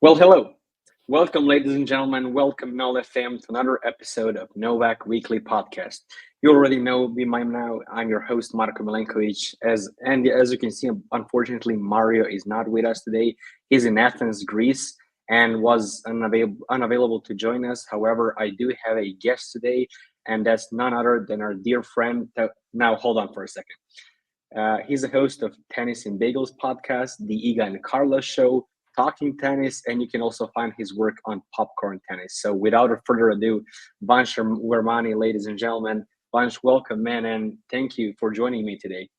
Well, hello. Welcome, ladies and gentlemen. Welcome, NoleFam, to another episode of Novak Weekly Podcast. You already know me by now. I'm your host, Marko Milenković. As you can see, unfortunately, Mario is not with us today. He's in Athens, Greece, and was unavailable to join us. However, I do have a guest today, and that's none other than our dear friend. Now, hold on for a second. He's a host of Tennis in Bagels podcast, the Iga and Carlos show, Talking Tennis, and you can also find his work on Popcorn Tennis. So without further ado, Vansh Vermani, ladies and gentlemen. Vansh, welcome, man, and thank you for joining me today.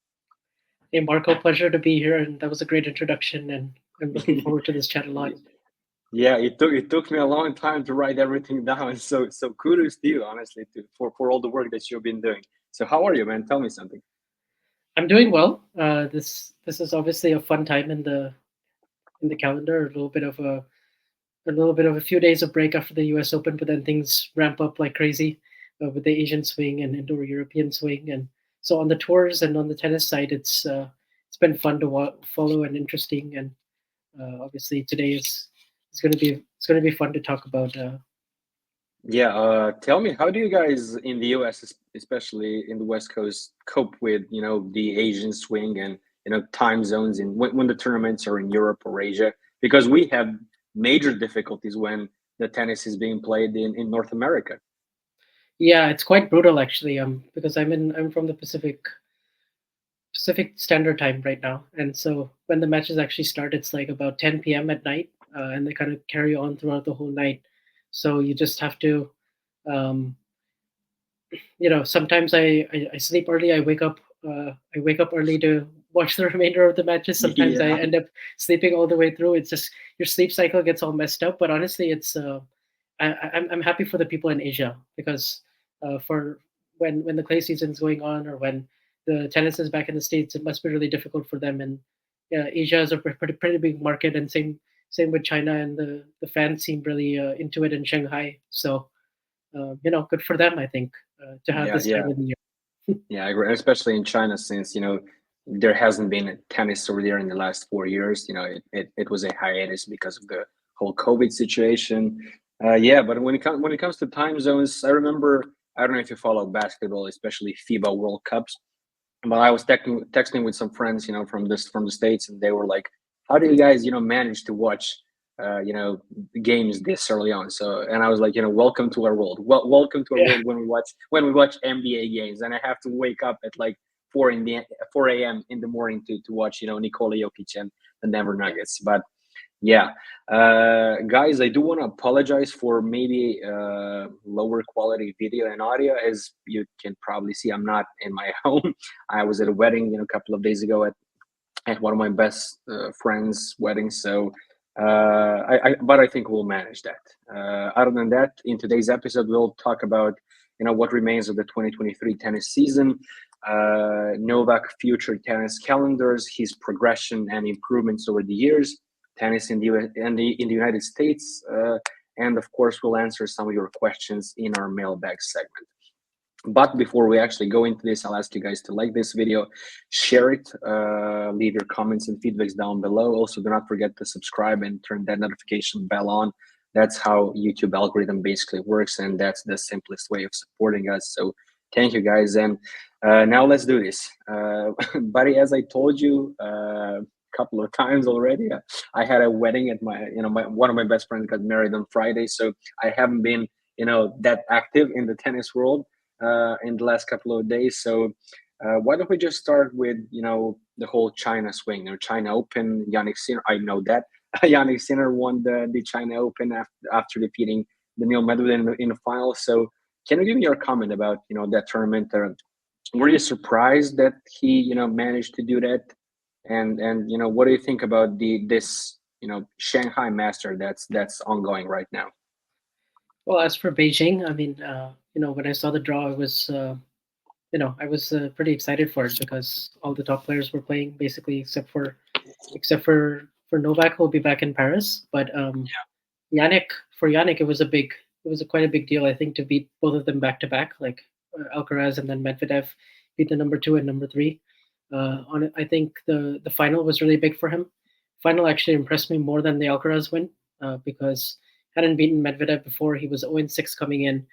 Hey, Marco, pleasure to be here, and that was a great introduction, and I'm looking forward to this chat a lot. Yeah, it took me a long time to write everything down. So kudos to you, honestly, for all the work that you've been doing. So how are you, man? Tell me something. I'm doing well. This is obviously a fun time in the calendar. A little bit of a few days of break after the U.S. Open, but then things ramp up like crazy with the Asian swing and Indo-European swing, and so on the tours and on the tennis side, it's been fun to follow and interesting, and obviously today is it's going to be fun to talk about. Yeah, tell me, how do you guys in the US, especially in the West Coast, cope with, the Asian swing and, time zones in when the tournaments are in Europe or Asia? Because we have major difficulties when the tennis is being played in North America. Yeah, it's quite brutal actually. Because I'm from the Pacific Standard Time right now, and so when the matches actually start, it's like about 10 p.m. at night, and they kind of carry on throughout the whole night. So you just have to, um, sometimes I sleep early. I wake up early to watch the remainder of the matches. Sometimes I Yeah. end up sleeping all the way through. It's just your sleep cycle gets all messed up. But honestly, I'm happy for the people in Asia because for when the clay season is going on or when the tennis is back in the States, it must be really difficult for them. And Asia is a pretty big market, and same with China, and the fans seem really into it in Shanghai. So good for them, I think, to have Yeah, this yeah. time of the year. Yeah, I agree. Especially in China, since there hasn't been tennis over there in the last 4 years. It was a hiatus because of the whole COVID situation. Yeah, but when it comes to time zones, I remember, I don't know if you follow basketball, especially FIBA World Cups, but I was texting with some friends, from the States, and they were like, "How do you guys, manage to watch, games this early on?" So, and I was like, welcome to our world. Welcome to our Yeah. world when we watch NBA games, and I have to wake up at like 4 a.m. in the morning to watch, Nikola Jokic and the Denver Nuggets. But yeah, guys, I do want to apologize for maybe lower quality video and audio. As you can probably see, I'm not in my home. I was at a wedding, a couple of days ago at one of my best friends' weddings. So, but I think we'll manage that. Other than that, in today's episode, we'll talk about what remains of the 2023 tennis season, Novak future tennis calendars, his progression and improvements over the years, tennis in the United States, and of course, we'll answer some of your questions in our mailbag segment. But before we actually go into this, I'll ask you guys to like this video, share it, leave your comments and feedbacks down below. Also, do not forget to subscribe and turn that notification bell on. That's how YouTube algorithm basically works, and that's the simplest way of supporting us. So thank you, guys. And now let's do this. Buddy, as I told you a couple of times already, I had a wedding at one of my best friends got married on Friday. So I haven't been, that active in the tennis world in the last couple of days. So why don't we just start with the whole China swing or China Open? Janick Sinner, I know that Janick Sinner won the China Open after defeating Daniil Medvedev in the final. So can you give me your comment about that tournament? Were you surprised that he managed to do that? And what do you think about this Shanghai Master that's ongoing right now? Well, as for Beijing, I mean, when I saw the draw, I was pretty excited for it because all the top players were playing basically, except for Novak, who'll be back in Paris. But Yannick, it was quite a big deal, I think, to beat both of them back to back, like Alcaraz and then Medvedev beat the number two and number three. On it, I think the final was really big for him. Final actually impressed me more than the Alcaraz win. because hadn't beaten Medvedev before. He was 0-6 coming in.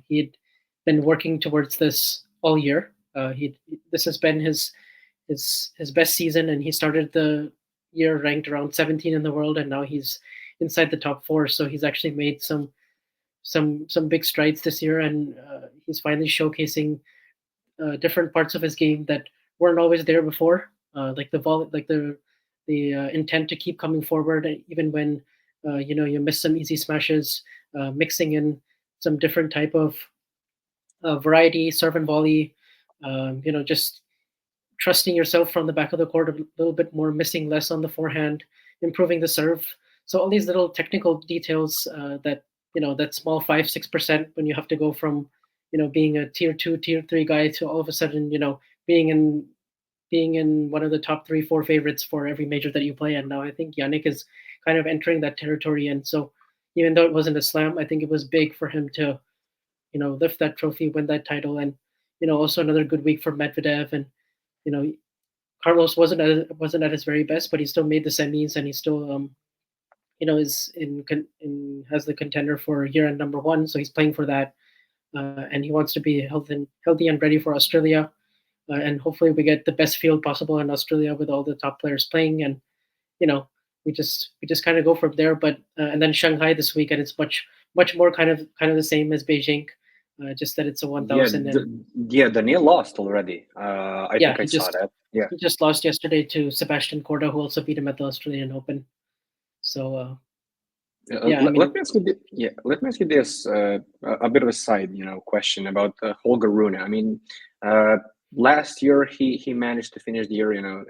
He'd been working towards this all year. This has been his best season, and he started the year ranked around 17 in the world, and now he's inside the top 4. So he's actually made some big strides this year, and he's finally showcasing different parts of his game that weren't always there before, like the intent to keep coming forward even when you miss some easy smashes, mixing in some different type of variety, serve and volley, just trusting yourself from the back of the court a little bit more, missing less on the forehand, improving the serve. So all these little technical details that small 5-6% when you have to go from being a tier 2, tier 3 guy to all of a sudden being in one of the top 3-4 favorites for every major that you play. And now I think Janick is kind of entering that territory. And so even though it wasn't a slam, I think it was big for him to lift that trophy, win that title, and also another good week for Medvedev. And Carlos wasn't at his very best, but he still made the semis, and he still is has the contender for year-end number 1. So he's playing for that, and he wants to be healthy and ready for Australia. And hopefully we get the best field possible in Australia with all the top players playing, and we just kind of go from there. But and then Shanghai this week, and it's much more kind of the same as Beijing, just that it's a 1,000. Daniil lost already. I think I saw that. Yeah, he just lost yesterday to Sebastian Corda, who also beat him at the Australian Open. So let me ask you this a bit of a side question about Holger Rune. I mean, last year he managed to finish the year on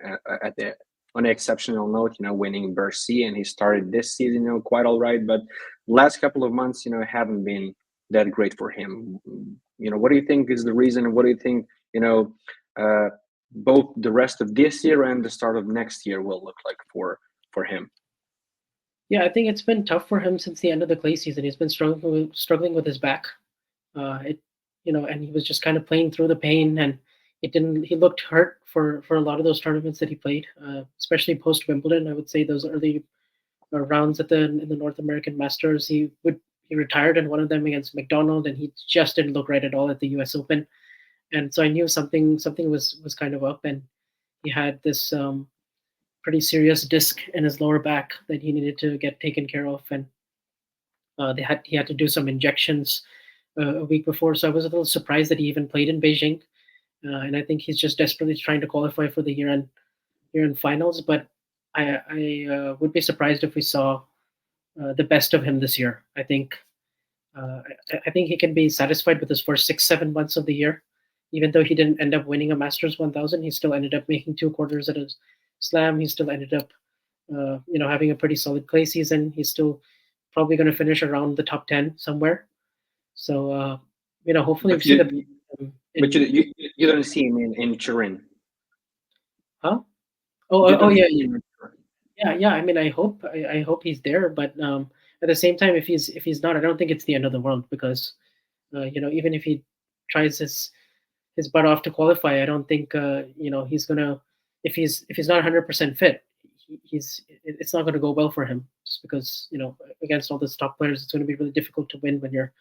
an exceptional note, winning Bercy, and he started this season quite all right, but last couple of months haven't been that great for him. What do you think is the reason, and what do you think both the rest of this year and the start of next year will look like for him? Yeah, I think it's been tough for him since the end of the clay season. He's been struggling with his back. And he was just kind of playing through the pain, and he looked hurt for a lot of those tournaments that he played, especially post Wimbledon. I would say those early rounds in the North American Masters, he retired in one of them against McDonald, and he just didn't look right at all at the US Open. And so I knew something was kind of up, and he had this pretty serious disc in his lower back that he needed to get taken care of, and he had to do some injections a week before. So I was a little surprised that he even played in Beijing, and I think he's just desperately trying to qualify for the year-end finals. But I would be surprised if we saw the best of him this year. I think he can be satisfied with his first 6-7 months of the year. Even though he didn't end up winning a Masters 1000, he still ended up making 2 quarters at a slam. He still ended up having a pretty solid clay season. He's still probably going to finish around the top 10 somewhere. So hopefully we see but you don't see him in Turin. Huh? Oh yeah. Yeah. I mean, I hope he's there, but at the same time, if he's not, I don't think it's the end of the world, because even if he tries his butt off to qualify, I don't think he's gonna, if he's not 100% fit, it's not going to go well for him, just because against all those top players, it's going to be really difficult to win when you're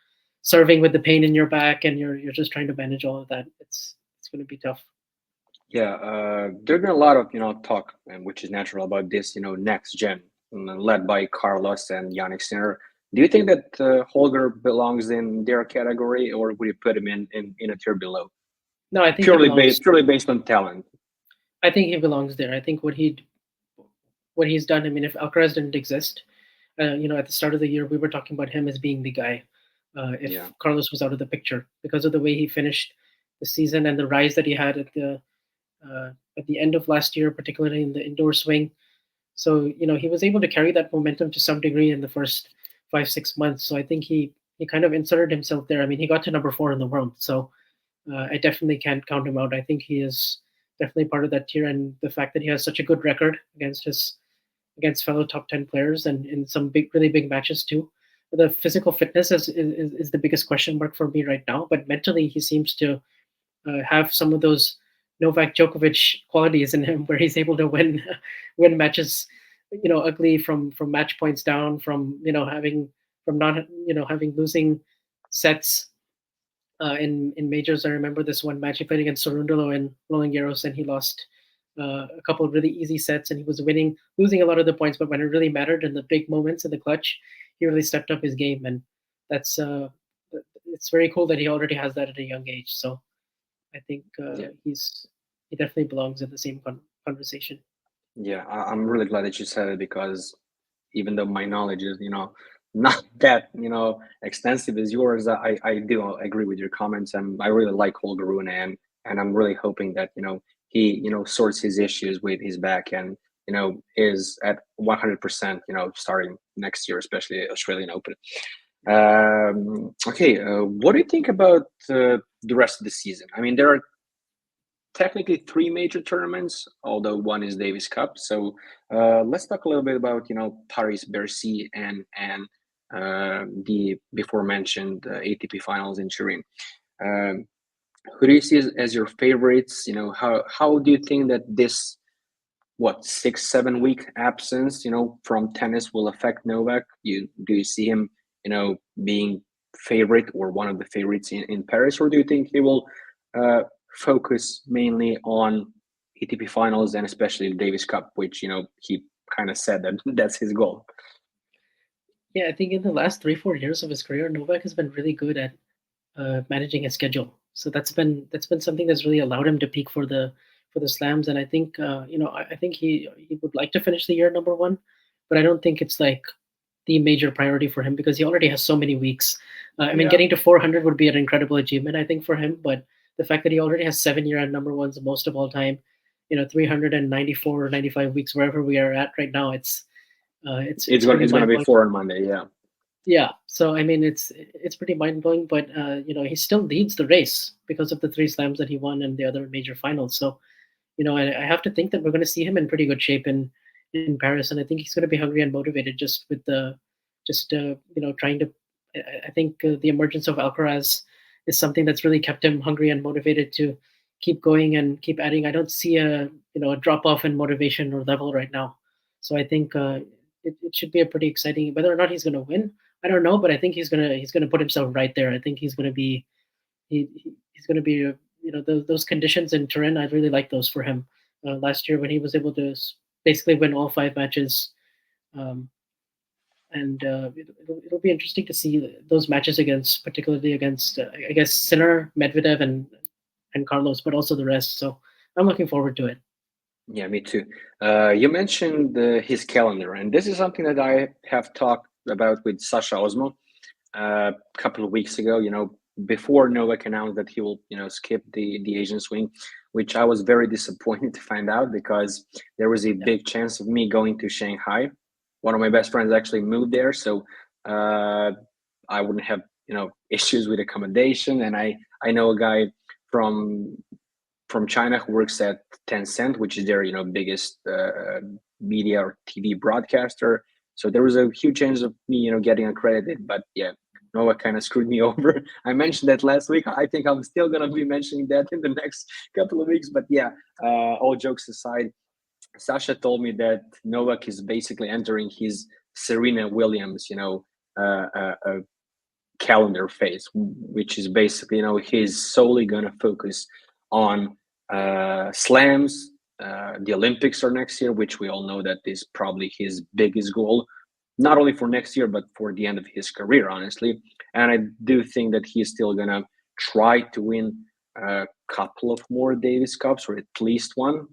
serving with the pain in your back and you're just trying to manage all of that. It's going to be tough. Yeah, there's been a lot of talk, and which is natural, about this next gen led by Carlos and Janick Sinner. Do you think that Holger belongs in their category, or would you put him in a tier below? No, I think purely based on talent. I think he belongs there. I think what he's done. I mean, if Alcaraz didn't exist, at the start of the year, we were talking about him as being the guy. If Carlos was out of the picture, because of the way he finished the season and the rise that he had at the end of last year, particularly in the indoor swing. So he was able to carry that momentum to some degree in the first 5-6 months. So I think he kind of inserted himself there. I mean, he got to number 4 in the world. So I definitely can't count him out. I think he is definitely part of that tier, and the fact that he has such a good record against fellow top 10 players, and in some really big matches too. The physical fitness is the biggest question mark for me right now, but mentally he seems to have some of those Novak Djokovic qualities in him, where he's able to win matches ugly from match points down, from having from not having losing sets in majors. I remember this one match he played against Sorundolo in Roland Garros, and he lost a couple of really easy sets, and he was losing a lot of the points. But when it really mattered in the big moments in the clutch, he really stepped up his game, and that's it's very cool that he already has that at a young age. So I think Yeah. he definitely belongs in the same conversation. Yeah, I'm really glad that you said it, because even though my knowledge is, not that, extensive as yours, I do agree with your comments, and I really like Holger Rune, and I'm really hoping that, he, sorts his issues with his back, and, is at 100%, starting next year, especially Australian Open. Okay, what do you think about the rest of the season? I mean, there are technically three major tournaments, although one is Davis Cup. So let's talk a little bit about Paris Bercy and the before mentioned ATP finals in Turin. Um, who do you see as your favorites? How do you think that this 6-7 week absence from tennis will affect Novak? Do you see him being favorite or one of the favorites in Paris, or do you think he will uh, focus mainly on ATP finals and especially the Davis Cup, which he kind of said that that's his goal? Yeah, I think in the last 3-4 years of his career, Novak has been really good at managing his schedule. So that's been something that's really allowed him to peak for the slams. And I think I think he would like to finish the year number one, but I don't think it's like the major priority for him because he already has so many weeks. I mean, Yeah, getting to 400 would be an incredible achievement, I think, for him. But the fact that he already has 7 year-end number ones, the most of all time, 394 or 95 weeks, wherever we are at right now, it's pretty it's gonna mind be blowing. 4 on Monday. Yeah, Yeah, so I mean, it's pretty mind blowing, but he still leads the race because of the three slams that he won and the other major finals. So I have to think that we're going to see him in pretty good shape in Paris, and I think he's going to be hungry and motivated just with the just trying to. I think the emergence of Alcaraz is something that's really kept him hungry and motivated to keep going and keep adding. I don't see a drop off in motivation or level right now, so I think it should be a pretty exciting. Whether or not he's going to win, I don't know, but I think he's gonna put himself right there. I think he's going to be he's going to be those conditions in Turin. I really like those for him. Last year when he was able to basically win all 5 matches, um, and it'll be interesting to see those matches particularly against I guess Sinner, Medvedev, and Carlos, but also the rest. So I'm looking forward to it. yeah, me too. You mentioned his calendar, and this is something that I have talked about with Sasha Osmo a couple of weeks ago. Before Novak announced that he will, skip the Asian swing, which I was very disappointed to find out, because there was a Yeah. big chance of me going to Shanghai. One of my best friends actually moved there, so I wouldn't have issues with accommodation. And I know a guy from China who works at Tencent, which is their biggest media or TV broadcaster. So there was a huge chance of me getting accredited, but yeah, Noah kind of screwed me over. I mentioned that last week. I think I'm still gonna be mentioning that in the next couple of weeks. But yeah, all jokes aside, Sasha told me that Novak is basically entering his Serena Williams, calendar phase, which is basically, he's solely going to focus on slams. The Olympics are next year, which we all know that is probably his biggest goal, not only for next year, but for the end of his career, honestly. And I do think that he's still going to try to win a couple of more Davis Cups, or at least one.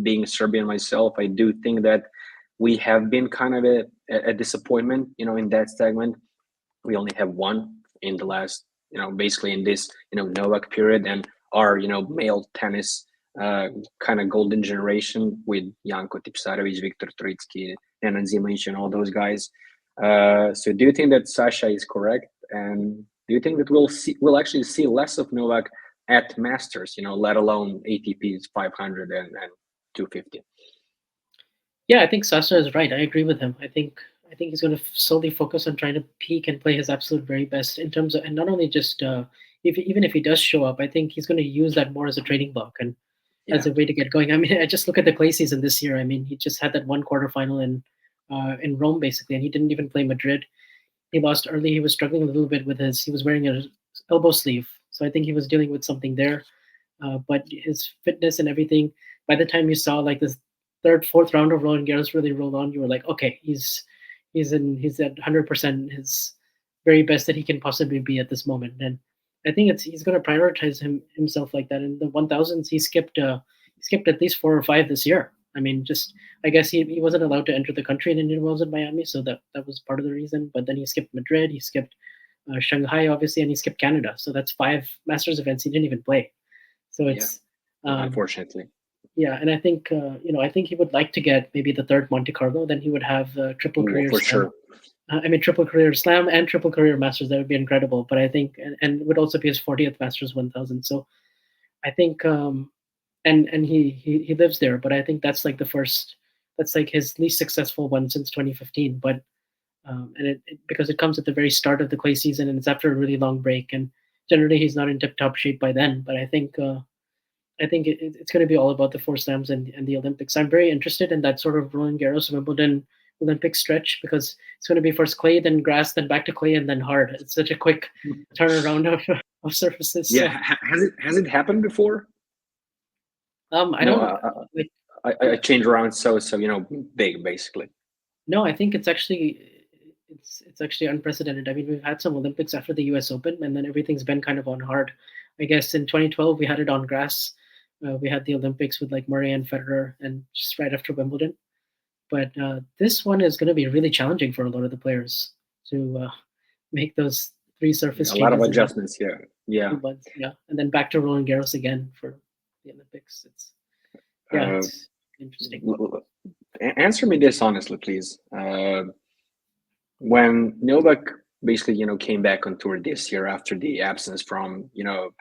Being Serbian myself, I do think that we have been kind of a disappointment, in that segment. We only have one in the last, basically in this, Novak period, and our, male tennis kind of golden generation with Janko Tipsarevic, Viktor Troicki, Nenad Zimonjic, and all those guys. So do you think that Sasha is correct? And do you think that we'll actually see less of Novak at Masters, let alone ATP's 500 and 250? Yeah, I think Sasha is right. I agree with him. I think he's going to solely focus on trying to peak and play his absolute very best in terms of, and not only just even if he does show up, I think he's going to use that more as a training block. And as a way to get going. I mean, I just look at the clay season this year. I mean, he just had that one quarterfinal in Rome basically, and he didn't even play Madrid. He lost early. He was struggling a little bit with he was wearing an elbow sleeve, so I think he was dealing with something there. But his fitness and everything, by the time you saw like this third, fourth round of Roland Garros really roll on, you were like, okay, he's at 100% his very best that he can possibly be at this moment. And I think he's going to prioritize himself like that. In the 1000s, he skipped at least 4 or 5 this year. I mean, just I guess he wasn't allowed to enter the country in Indian Wells in Miami, so that was part of the reason. But then he skipped Madrid, he skipped Shanghai, obviously, and he skipped Canada. So that's 5 Masters events he didn't even play. So it's unfortunately. Yeah, and I think I think he would like to get maybe the 3rd Monte Carlo. Then he would have triple career for slam. sure. I mean, triple career slam and triple career Masters. That would be incredible. But I think, and it would also be his 40th Masters 1000. So I think, and he lives there. But I think that's like that's like his least successful one since 2015. But and because it comes at the very start of the clay season and it's after a really long break, and generally he's not in tip-top shape by then. But I think it's going to be all about the 4 slams and the Olympics. I'm very interested in that sort of Roland Garros, Wimbledon, Olympic stretch, because it's going to be first clay, then grass, then back to clay, and then hard. It's such a quick turnaround of surfaces. Yeah, has it happened before? I don't know. I change around so big basically. No, I think it's actually unprecedented. I mean, we've had some Olympics after the U.S. Open, and then everything's been kind of on hard. I guess in 2012 we had it on grass. We had the Olympics with like Murray and Federer, and just right after Wimbledon. But this one is going to be really challenging for a lot of the players to make those 3 surface changes. A lot of adjustments here. Yeah. Yeah, and then back to Roland Garros again for the Olympics. It's interesting. Answer me this honestly, please. When Novak basically, came back on tour this year after the absence from,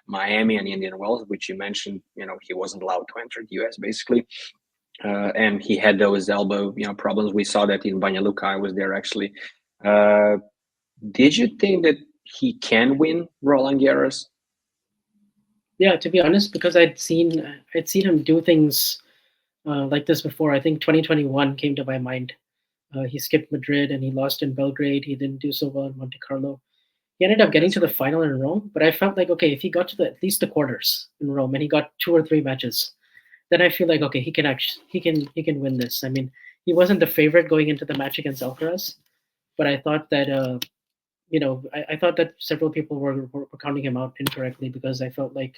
Miami and Indian Wells, which you mentioned, he wasn't allowed to enter the US basically. And he had those elbow, problems. We saw that in Banja Luka. I was there actually. Did you think that he can win Roland Garros? Yeah, to be honest, because I'd seen him do things like this before. I think 2021 came to my mind. He skipped Madrid and he lost in Belgrade. He didn't do so well in Monte Carlo. He ended up getting to the final in Rome, but I felt like, okay, if he got to at least the quarters in Rome and he got 2 or 3 matches, then I feel like, okay, he can win this. I mean, he wasn't the favorite going into the match against Alcaraz, but I thought that I thought that several people were counting him out incorrectly, because I felt like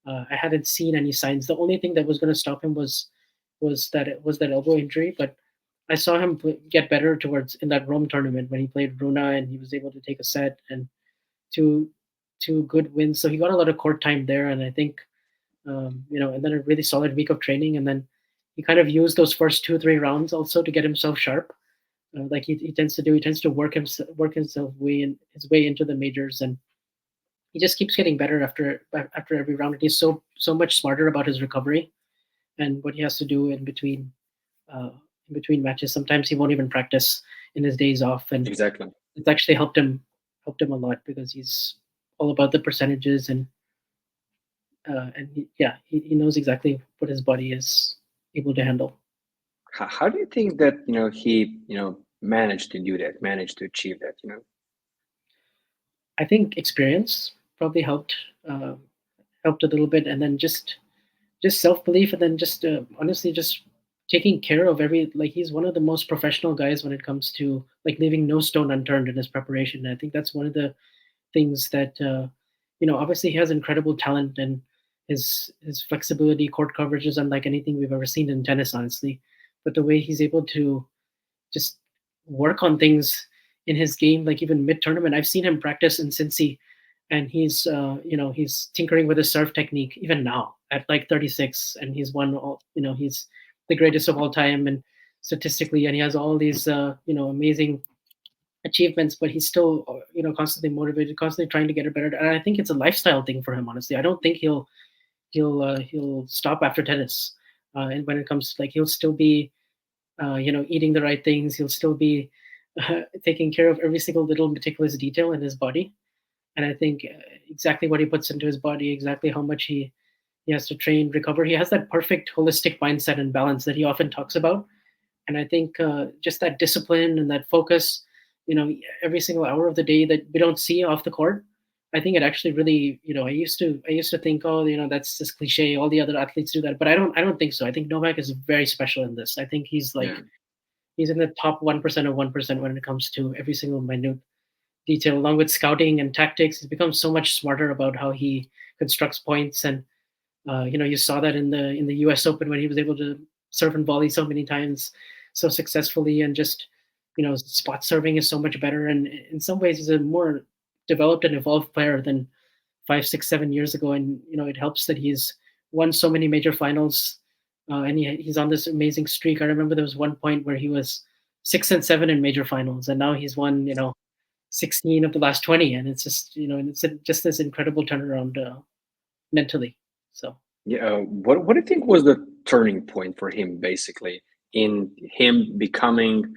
I hadn't seen any signs. The only thing that was going to stop him was that elbow injury, but I saw him get better in that Rome tournament when he played Rune and he was able to take a set and 2 good wins. So he got a lot of court time there, and I think. And then a really solid week of training, and then he kind of used those first 2-3 rounds also to get himself sharp, like he tends to do. He tends to work himself his way into the majors, and he just keeps getting better after every round. And he's so much smarter about his recovery and what he has to do in between matches. Sometimes he won't even practice in his days off, and exactly, it's actually helped him a lot, because he's all about the percentages and he knows exactly what his body is able to handle. How do you think that he managed to do that, managed to achieve that? I think experience probably helped a little bit, and then just self-belief, and then just honestly just taking care of he's one of the most professional guys when it comes to like leaving no stone unturned in his preparation. And I think that's one of the things that obviously he has incredible talent, and his flexibility, court coverage is unlike anything we've ever seen in tennis, honestly. But the way he's able to just work on things in his game, like even mid-tournament, I've seen him practice in Cincy, and he's tinkering with his serve technique even now at like 36, and he's won all. He's the greatest of all time, and statistically, and he has all these amazing achievements, but he's still constantly motivated, constantly trying to get it better. And I think it's a lifestyle thing for him, honestly. I don't think he'll stop after tennis, and when it comes to he'll still be eating the right things. He'll still be taking care of every single little meticulous detail in his body. And I think exactly what he puts into his body, exactly how much he He has to train, recover. He has that perfect holistic mindset and balance that he often talks about. And I think just that discipline and that focus, every single hour of the day that we don't see off the court, I think it actually really, I used to think, oh, that's just cliche. All the other athletes do that, but I don't think so. I think Novak is very special in this. I think he's like, Yeah. he's in the top 1% of 1% when it comes to every single minute detail, along with scouting and tactics. He's become so much smarter about how he constructs points, and you saw that in the U.S. Open when he was able to serve and volley so many times, so successfully, and just spot serving is so much better. And in some ways, he's a more developed and evolved player than 5, 6, 7 years ago. And it helps that he's won so many major finals, and he's on this amazing streak. I remember there was one point where he was 6 and 7 in major finals, and now he's won 16 of the last 20, and it's just just this incredible turnaround mentally. So Yeah. What do you think was the turning point for him, basically, in him becoming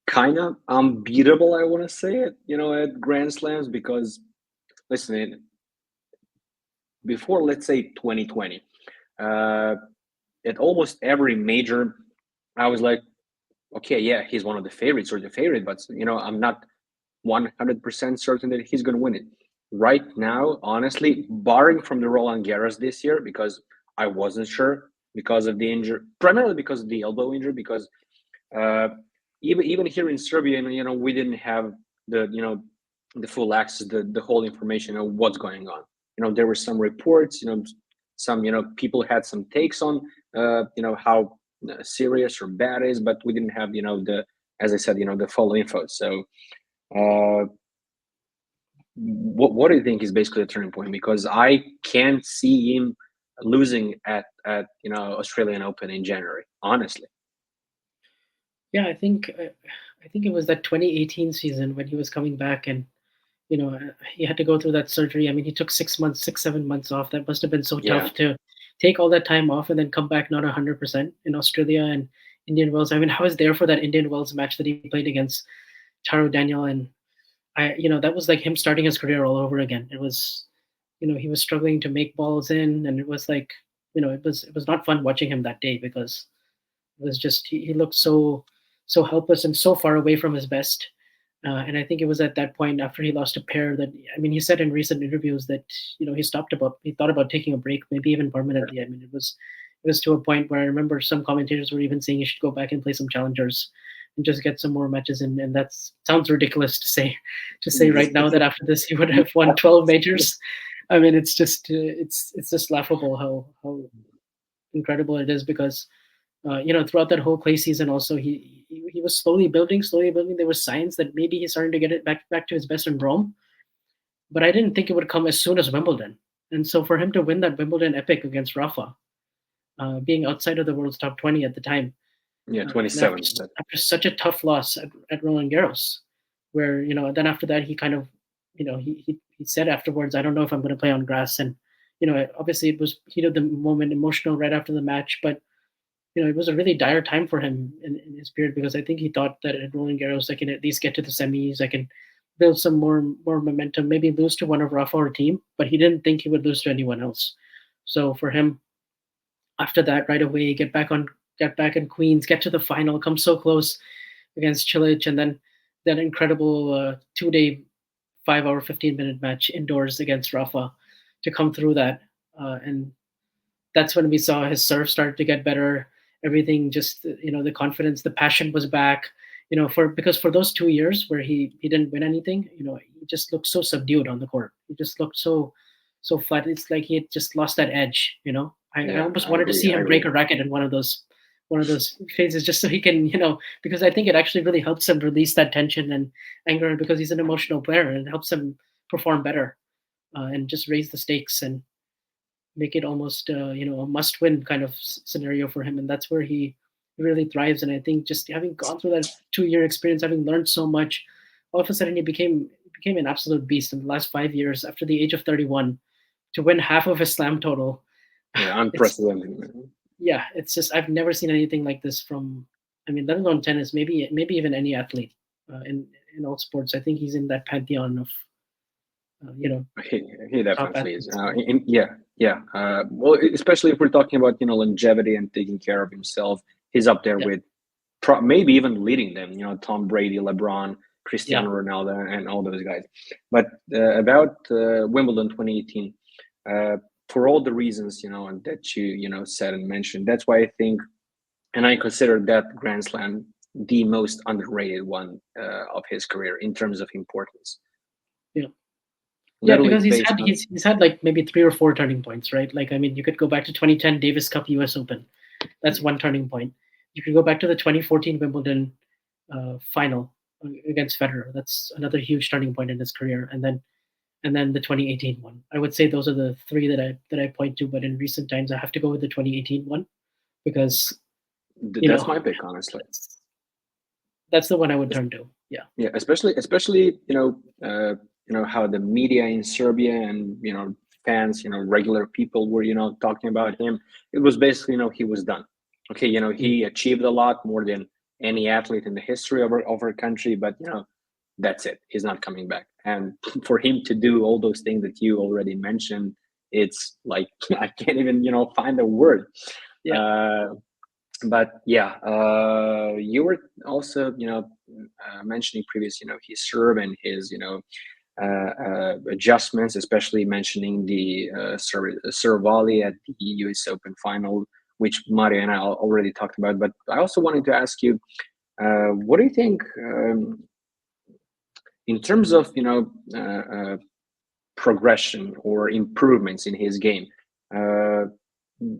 kind of unbeatable? I want to say it, at Grand Slams, because listen, before, let's say, 2020, at almost every major, I was like, okay, yeah, he's one of the favorites or the favorite, but I'm not 100% certain that he's going to win it. Right now, honestly, barring from the Roland Garros this year, because I wasn't sure because of the injury, primarily because of the elbow injury, because uh, even here in Serbia, we didn't have the full access, the whole information of what's going on. There were some reports, some people had some takes on how serious or bad it is, but we didn't have the, as I said, the full info. So uh, what do you think is basically a turning point? Because I can't see him losing at Australian Open in January, honestly. yeah, I think it was that 2018 season when he was coming back, and he had to go through that surgery. I mean, he took 6 months, 6, 7 months off. That must have been so Yeah. tough to take all that time off and then come back not 100% in Australia and Indian Wells. I mean, I was there for that Indian Wells match that he played against Taro Daniel, and that was like him starting his career all over again. It was, he was struggling to make balls in, and it was like, it was not fun watching him that day, because it was just he looked so helpless and so far away from his best. And I think it was at that point after he lost a pair that, I mean, he said in recent interviews that he thought about taking a break, maybe even permanently. I mean, it was to a point where I remember some commentators were even saying he should go back and play some challengers and just get some more matches in. And that sounds ridiculous to say right now that after this he would have won 12 majors. I mean, it's just laughable how incredible it is, because throughout that whole clay season, also he was slowly building. There were signs that maybe he's starting to get it back to his best in Rome, but I didn't think it would come as soon as Wimbledon. And so for him to win that Wimbledon epic against Rafa, being outside of the world's top 20 at the time, Yeah, and 27. after such a tough loss at Roland Garros, where then after that he kind of he said afterwards, I don't know if I'm going to play on grass, and obviously it was heat of the moment, emotional right after the match, but it was a really dire time for him in his period, because I think he thought that at Roland Garros I can at least get to the semis, I can build some more momentum, maybe lose to one of Rafa or team, but he didn't think he would lose to anyone else. So for him, after that, right away, get back in Queens, get to the final, come so close against Cilic, and then that incredible 2-day, 5-hour, 15-minute match indoors against Rafa to come through that, and that's when we saw his serve start to get better. Everything just the confidence, the passion was back. Because for those 2 years where he didn't win anything, he just looked so subdued on the court. He just looked so flat. It's like he had just lost that edge. I Yeah, almost I wanted to agree. see I him break agree. a racket in one of those phases, just so he can, because I think it actually really helps him release that tension and anger, because he's an emotional player, and it helps him perform better, and just raise the stakes and make it almost a must-win kind of scenario for him. And that's where he really thrives. And I think just having gone through that 2-year experience, having learned so much, all of a sudden he became an absolute beast in the last 5 years after the age of 31 to win half of his slam total. Yeah, It's unprecedented. yeah, it's just I've never seen anything like this from. I mean, let alone tennis, maybe even any athlete in all sports. I think he's in that pantheon He top definitely is. athletes. Well, especially if we're talking about longevity and taking care of himself, he's up there Yeah, with maybe even leading them. Tom Brady, LeBron, yeah, Cristiano Ronaldo, and all those guys. But about Wimbledon 2018, for all the reasons that you said and mentioned, that's why I think, and I consider that Grand Slam the most underrated one of his career in terms of importance. yeah. Yeah, Literally because based on he's had like maybe 3 or 4 turning points, right? Like, I mean, you could go back to 2010 Davis Cup US Open. That's one turning point. You could go back to the 2014 Wimbledon final against Federer. That's another huge turning point in his career. And then the 2018 one. I would say those are the three that I point to. But in recent times, I have to go with the 2018 one because that's my pick, honestly. That's the one I would turn to. Yeah. Yeah, especially how the media in Serbia and fans, regular people were talking about him. It was basically he was done. Okay, he achieved a lot more than any athlete in the history of our country, but that's it. He's not coming back. And for him to do all those things that you already mentioned, it's like I can't even find a word. Yeah. But yeah, you were also mentioning previous his serve and his adjustments, especially mentioning the serve volley at the US Open final, which Mario and I already talked about. But I also wanted to ask you, what do you think in terms of progression or improvements in his game?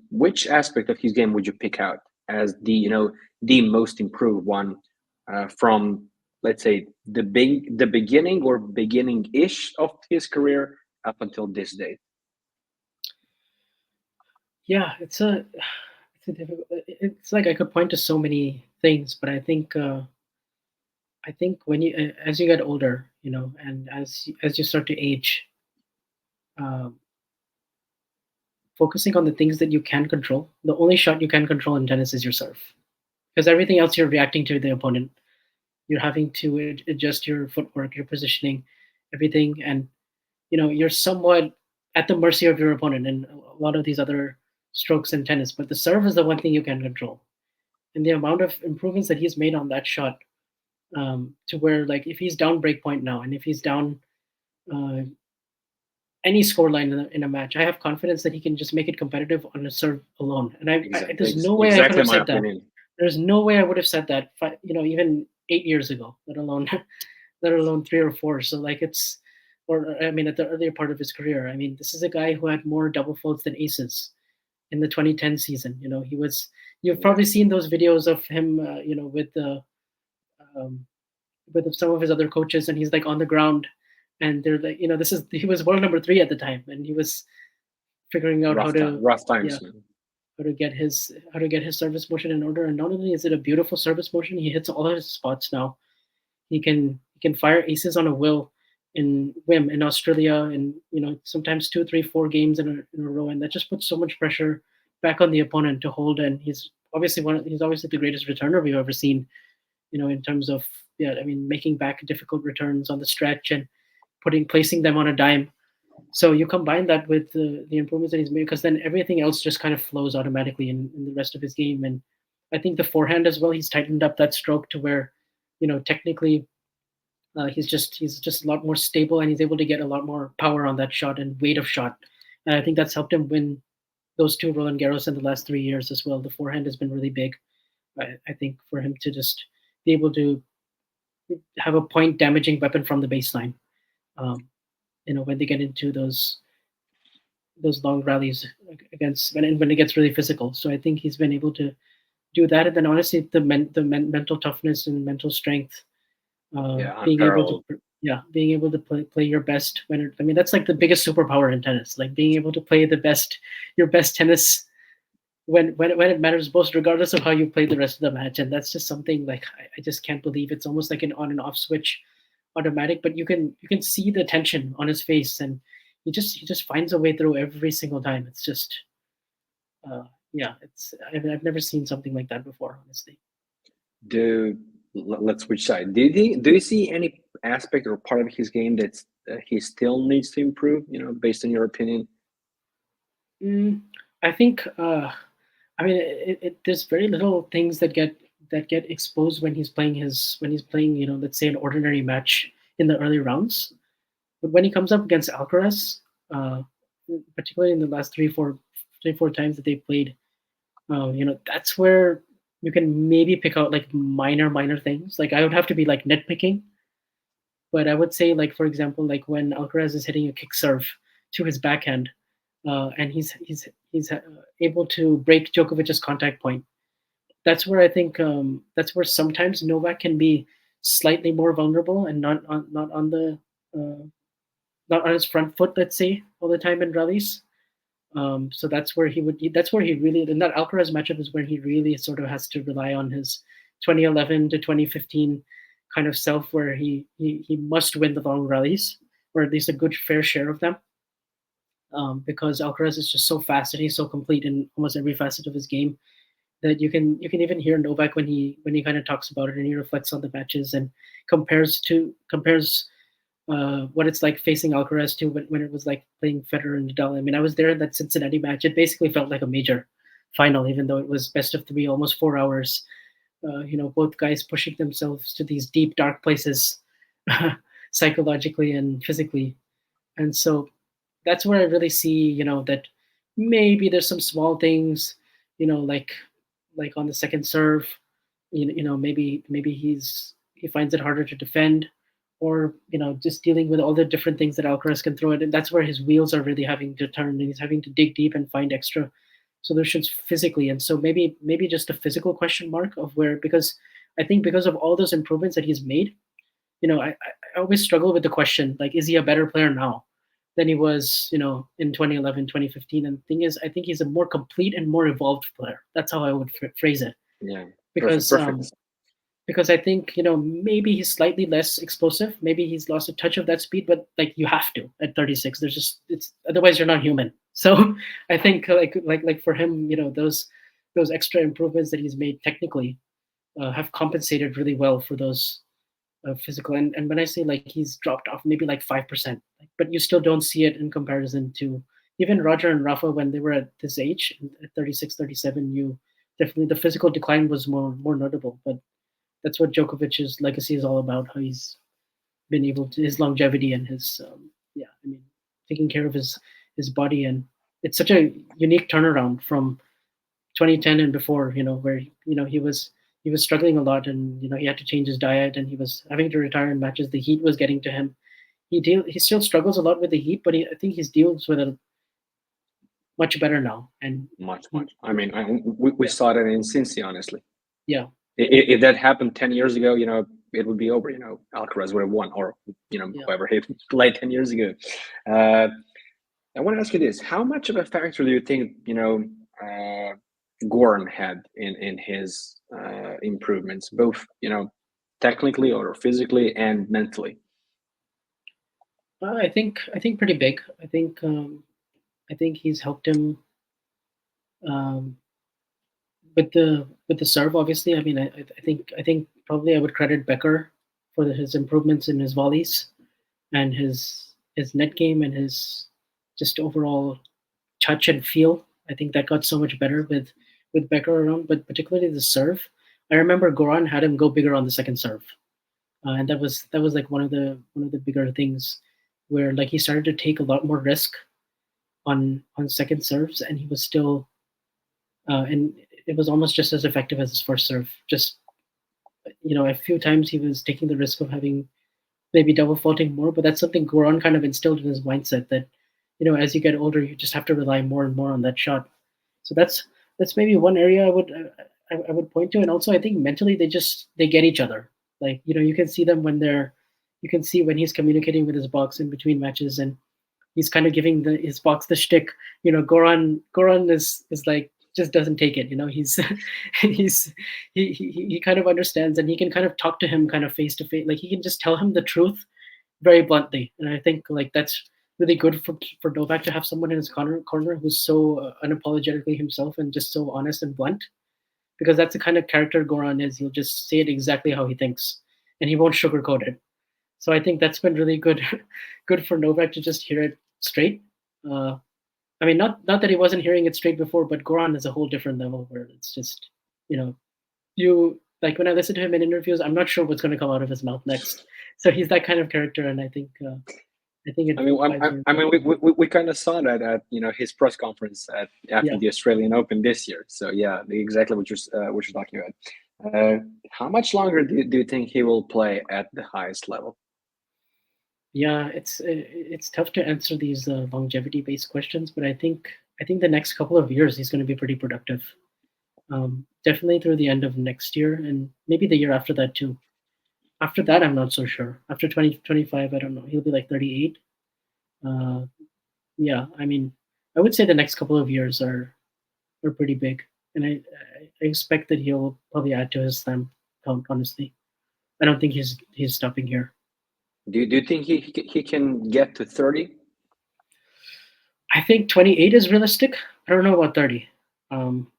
Which aspect of his game would you pick out as the the most improved one from, let's say, the beginning or beginning-ish of his career up until this date? Yeah, it's like I could point to so many things, but I think when you as you get older, and as you start to age, um, focusing on the things that you can control. The only shot you can control in tennis is your serve, because everything else you're reacting to the opponent. You're having to adjust your footwork, your positioning, everything, and you're somewhat at the mercy of your opponent and a lot of these other strokes in tennis. But the serve is the one thing you can control, and the amount of improvements that he's made on that shot, to where, like, if he's down break point now, and if he's down uh, any scoreline in a match, I have confidence that he can just make it competitive on a serve alone. And there's no way I could Exactly have my said that. opinion. There's no way I would have said that, even 8 years ago, let alone 3 or 4. So like I mean, at the earlier part of his career, I mean, this is a guy who had more double faults than aces in the 2010 season. You've probably seen those videos of him, um, with some of his other coaches, and he's like on the ground, and they're like, he was world number 3 at the time, and he was figuring out Rough yeah, times, man. how to get his service motion in order. And not only is it a beautiful service motion, he hits all of his spots now. He can fire aces on a will in in Australia, and sometimes 2, 3, 4 games in a row, and that just puts so much pressure back on the opponent to hold. And he's obviously the greatest returner we've ever seen. In terms of, I mean, making back difficult returns on the stretch and placing them on a dime. So you combine that with the improvements that he's made, because then everything else just kind of flows automatically in the rest of his game. And I think the forehand as well, he's tightened up that stroke to where, technically, he's just a lot more stable, and he's able to get a lot more power on that shot and weight of shot. And I think that's helped him win those 2 Roland Garros in the last 3 years as well. The forehand has been really big. I think for him to just be able to have a point damaging weapon from the baseline. When they get into those long rallies against when it gets really physical. So I think he's been able to do that, and then honestly, the mental toughness and mental strength, being able to play your best I mean, that's like the biggest superpower in tennis, like being able to play your best tennis when it matters most, regardless of how you play the rest of the match. And that's just something like I just can't believe. It's almost like an on and off switch, automatic, but you can see the tension on his face, and he just finds a way through every single time. It's just I've never seen something like that before, honestly. Let's switch side. Do you see aspect or part of his game that he still needs to improve? Based on your opinion. I think I mean there's very little things that get exposed when he's playing let's say an ordinary match in the early rounds, but when he comes up against Alcaraz, particularly in the last three four times that they played, that's where you can maybe pick out like minor things. Like I would have to be like nitpicking, but I would say, like, for example, like when Alcaraz is hitting a kick serve to his backhand, and he's able to break Djokovic's contact point. That's where I think that's where sometimes Novak can be slightly more vulnerable and not on the not on his front foot, let's say, all the time in rallies. So that's where he really, in that Alcaraz matchup is where he really sort of has to rely on his 2011 to 2015 kind of self, where he must win the long rallies, or at least a good fair share of them. Because Alcaraz is just so fast and he's so complete in almost every facet of his game that you can even hear Novak when he kind of talks about it, and he reflects on the matches and compares what it's like facing Alcaraz to when it was like playing Federer and Nadal. I mean, I was there in that Cincinnati match. It basically felt like a major final, even though it was best of three, almost 4 hours. Both guys pushing themselves to these deep, dark places, psychologically and physically. And so that's where I really see, that maybe there's some small things, like on the second serve, maybe he finds it harder to defend, or just dealing with all the different things that Alcaraz can throw at, and that's where his wheels are really having to turn, and he's having to dig deep and find extra solutions physically. And so maybe just a physical question mark of where, because I think because of all those improvements that he's made, I always struggle with the question, like, is he a better player now than he was, in 2011, 2015? And the thing is, I think he's a more complete and more evolved player. That's how I would phrase it. Yeah. Because Perfect. because I think, maybe he's slightly less explosive. Maybe he's lost a touch of that speed, but like you have to at 36. It's otherwise you're not human. So I think like for him, those extra improvements that he's made technically have compensated really well for those physical. And when I say like he's dropped off maybe like 5%, but you still don't see it in comparison to even Roger and Rafa when they were at this age, at 36, 37. You definitely, the physical decline was more notable, but that's what Djokovic's legacy is all about. How he's been able to, his longevity and his taking care of his body. And it's such a unique turnaround from 2010 and before, where he was struggling a lot, and he had to change his diet, and he was having to retire in matches. The heat was getting to him. He still struggles a lot with the heat, but I think he deals with it much better now. And much. I mean, we saw that in Cincy, honestly. Yeah. If that happened 10 years ago, it would be over. Alcaraz would have won, or whoever he played 10 years ago. I want to ask you this: how much of a factor do you think Goran had in his improvements, both technically or physically and mentally? I think pretty big. I think he's helped him with the serve. Obviously, I mean, I think probably I would credit Becker for his improvements in his volleys and his net game and his just overall touch and feel. I think that got so much better with Becker around, but particularly the serve. I remember Goran had him go bigger on the second serve, and that was like one of the bigger things where like he started to take a lot more risk on second serves, and he was still and it was almost just as effective as his first serve. Just a few times he was taking the risk of having maybe double faulting more, but that's something Goran kind of instilled in his mindset that as you get older, you just have to rely more and more on that shot. So that's maybe one area I would point to. And also I think mentally they get each other. Like, you can see them you can see when he's communicating with his box in between matches, and he's kind of giving his box the shtick. Goran is like, just doesn't take it. He kind of understands, and he can kind of talk to him kind of face to face. Like, he can just tell him the truth very bluntly. And I think like that's really good for Novak to have someone in his corner who's so unapologetically himself and just so honest and blunt, because that's the kind of character Goran is. He'll just say it exactly how he thinks, and he won't sugarcoat it. So I think that's been really good, good for Novak to just hear it straight. Uh, I mean, not that he wasn't hearing it straight before, but Goran is a whole different level where it's just, you know, you like when I listen to him in interviews, I'm not sure what's going to come out of his mouth next. So he's that kind of character, and I think I mean, it vibes I mean, really we kind of saw that at his press conference after yeah. the Australian Open this year. So yeah, exactly what you're talking about. How much longer do you think he will play at the highest level? Yeah, it's tough to answer these longevity based questions, but I think the next couple of years he's going to be pretty productive. Definitely through the end of next year and maybe the year after that too. After that, I'm not so sure. After 2025, I don't know. He'll be like 38. Uh, yeah, I mean, I would say the next couple of years are pretty big, and I expect that he'll probably add to his slam count. Honestly, I don't think he's stopping here. Do you think he can get to 30? I think 28 is realistic. I don't know about 30, um,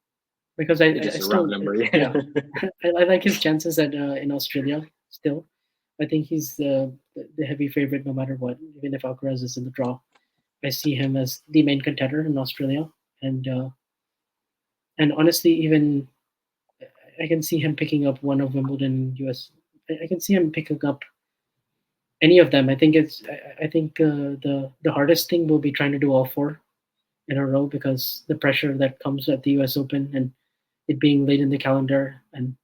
because It's I just a round still number. yeah I like his chances at in Australia still. I think he's the heavy favorite no matter what, even if Alcaraz is in the draw. I see him as the main contender in Australia, and uh, and honestly, even I can see him picking up one of Wimbledon, US. I can see him picking up any of them. I think I think the hardest thing will be trying to do all four in a row because the pressure that comes at the US Open and it being late in the calendar and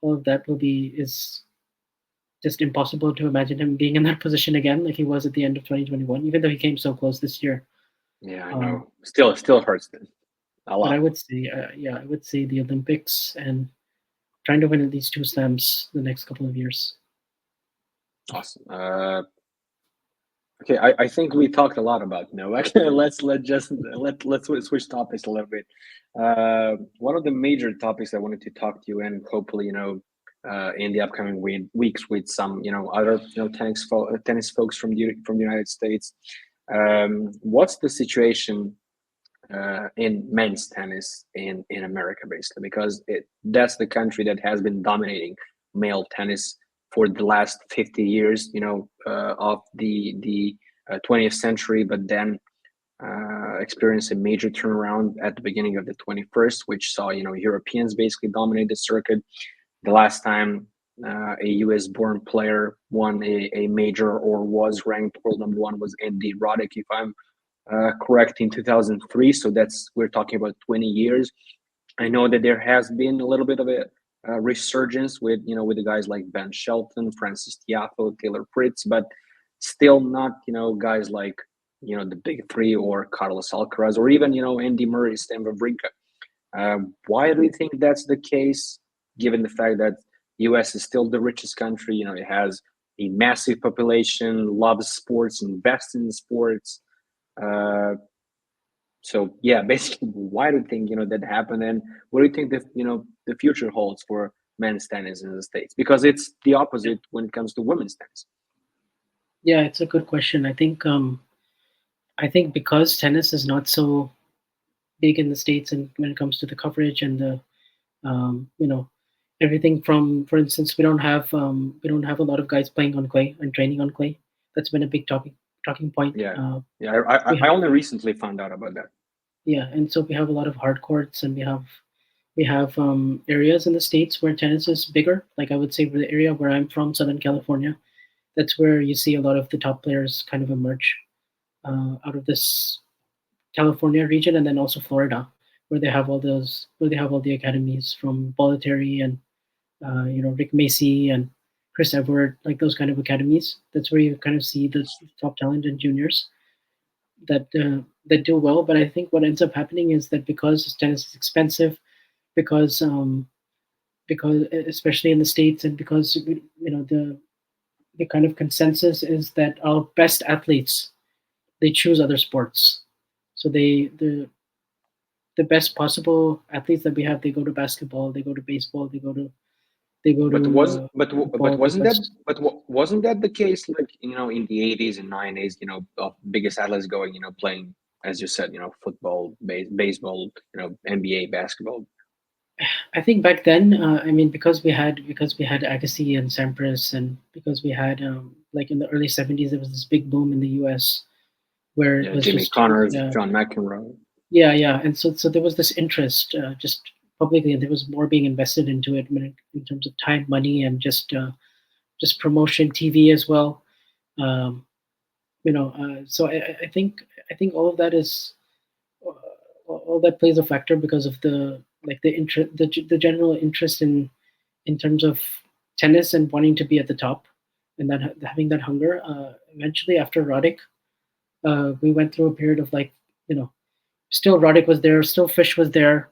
all of that will be is just impossible to imagine him being in that position again like he was at the end of 2021, even though he came so close this year. Yeah, I Um, know. Still hurts a but I lot. would say, yeah, I would say the Olympics and trying to win at least two slams the next couple of years. Awesome. Okay, I think we talked a lot about Novak. Let's switch topics a little bit. One of the major topics I wanted to talk to you and hopefully in the upcoming weeks with some other tennis folks from the United States. What's the situation in men's tennis in America, basically, because that's the country that has been dominating male tennis for the last 50 years, of the 20th century, but then experienced a major turnaround at the beginning of the 21st, which saw Europeans basically dominate the circuit. The last time a US born player won a major or was ranked world number one was Andy Roddick, if I'm correct, in 2003. So we're talking about 20 years. I know that there has been a little bit of a resurgence with the guys like Ben Shelton, Francis Tiafoe, Taylor Fritz, but still not guys like the big three or Carlos Alcaraz or even Andy Murray, Stan Wawrinka. Why do you think that's the case, given the fact that US is still the richest country? It has a massive population, loves sports, invests in sports. Uh, so yeah, basically, why do you think that happened, and what do you think that the future holds for men's tennis in the States? Because it's the opposite when it comes to women's tennis. Yeah, it's a good question. I think because tennis is not so big in the states, and when it comes to the coverage and the you know everything from, for instance, we don't have a lot of guys playing on clay and training on clay. That's been a big talking point. Yeah, yeah. I only recently found out about that. Yeah, and so we have a lot of hard courts, and we have areas in the states where tennis is bigger. Like I would say, the area where I'm from, Southern California, that's where you see a lot of the top players kind of emerge out of this California region, and then also Florida, where they have all the academies from Bolletary and Rick Macy and Chris Everett, like those kind of academies. That's where you kind of see the top talent and juniors that do well. But I think what ends up happening is that because tennis is expensive, because especially in the states, and because the kind of consensus is that our best athletes they choose other sports. So the best possible athletes that we have, they go to basketball, they go to baseball, they go But to was but football wasn't that because wasn't that the case, like in the 80s and 90s, of biggest athletes going playing, as you said, football, baseball, NBA, basketball. I think back then, I mean, because we had Agassi and Sampras, and because we had like in the early '70s, there was this big boom in the U.S. where it Yeah, was Jimmy just Connors, John McEnroe. yeah, and so there was this interest just publicly, and there was more being invested into it in terms of time, money, and just promotion, TV as well. Um, so I think all of that is all that plays a factor because of the like the interest the general interest in terms of tennis and wanting to be at the top and that having that hunger. Eventually, after Roddick, we went through a period of like you know still Roddick was there, still Fish was there,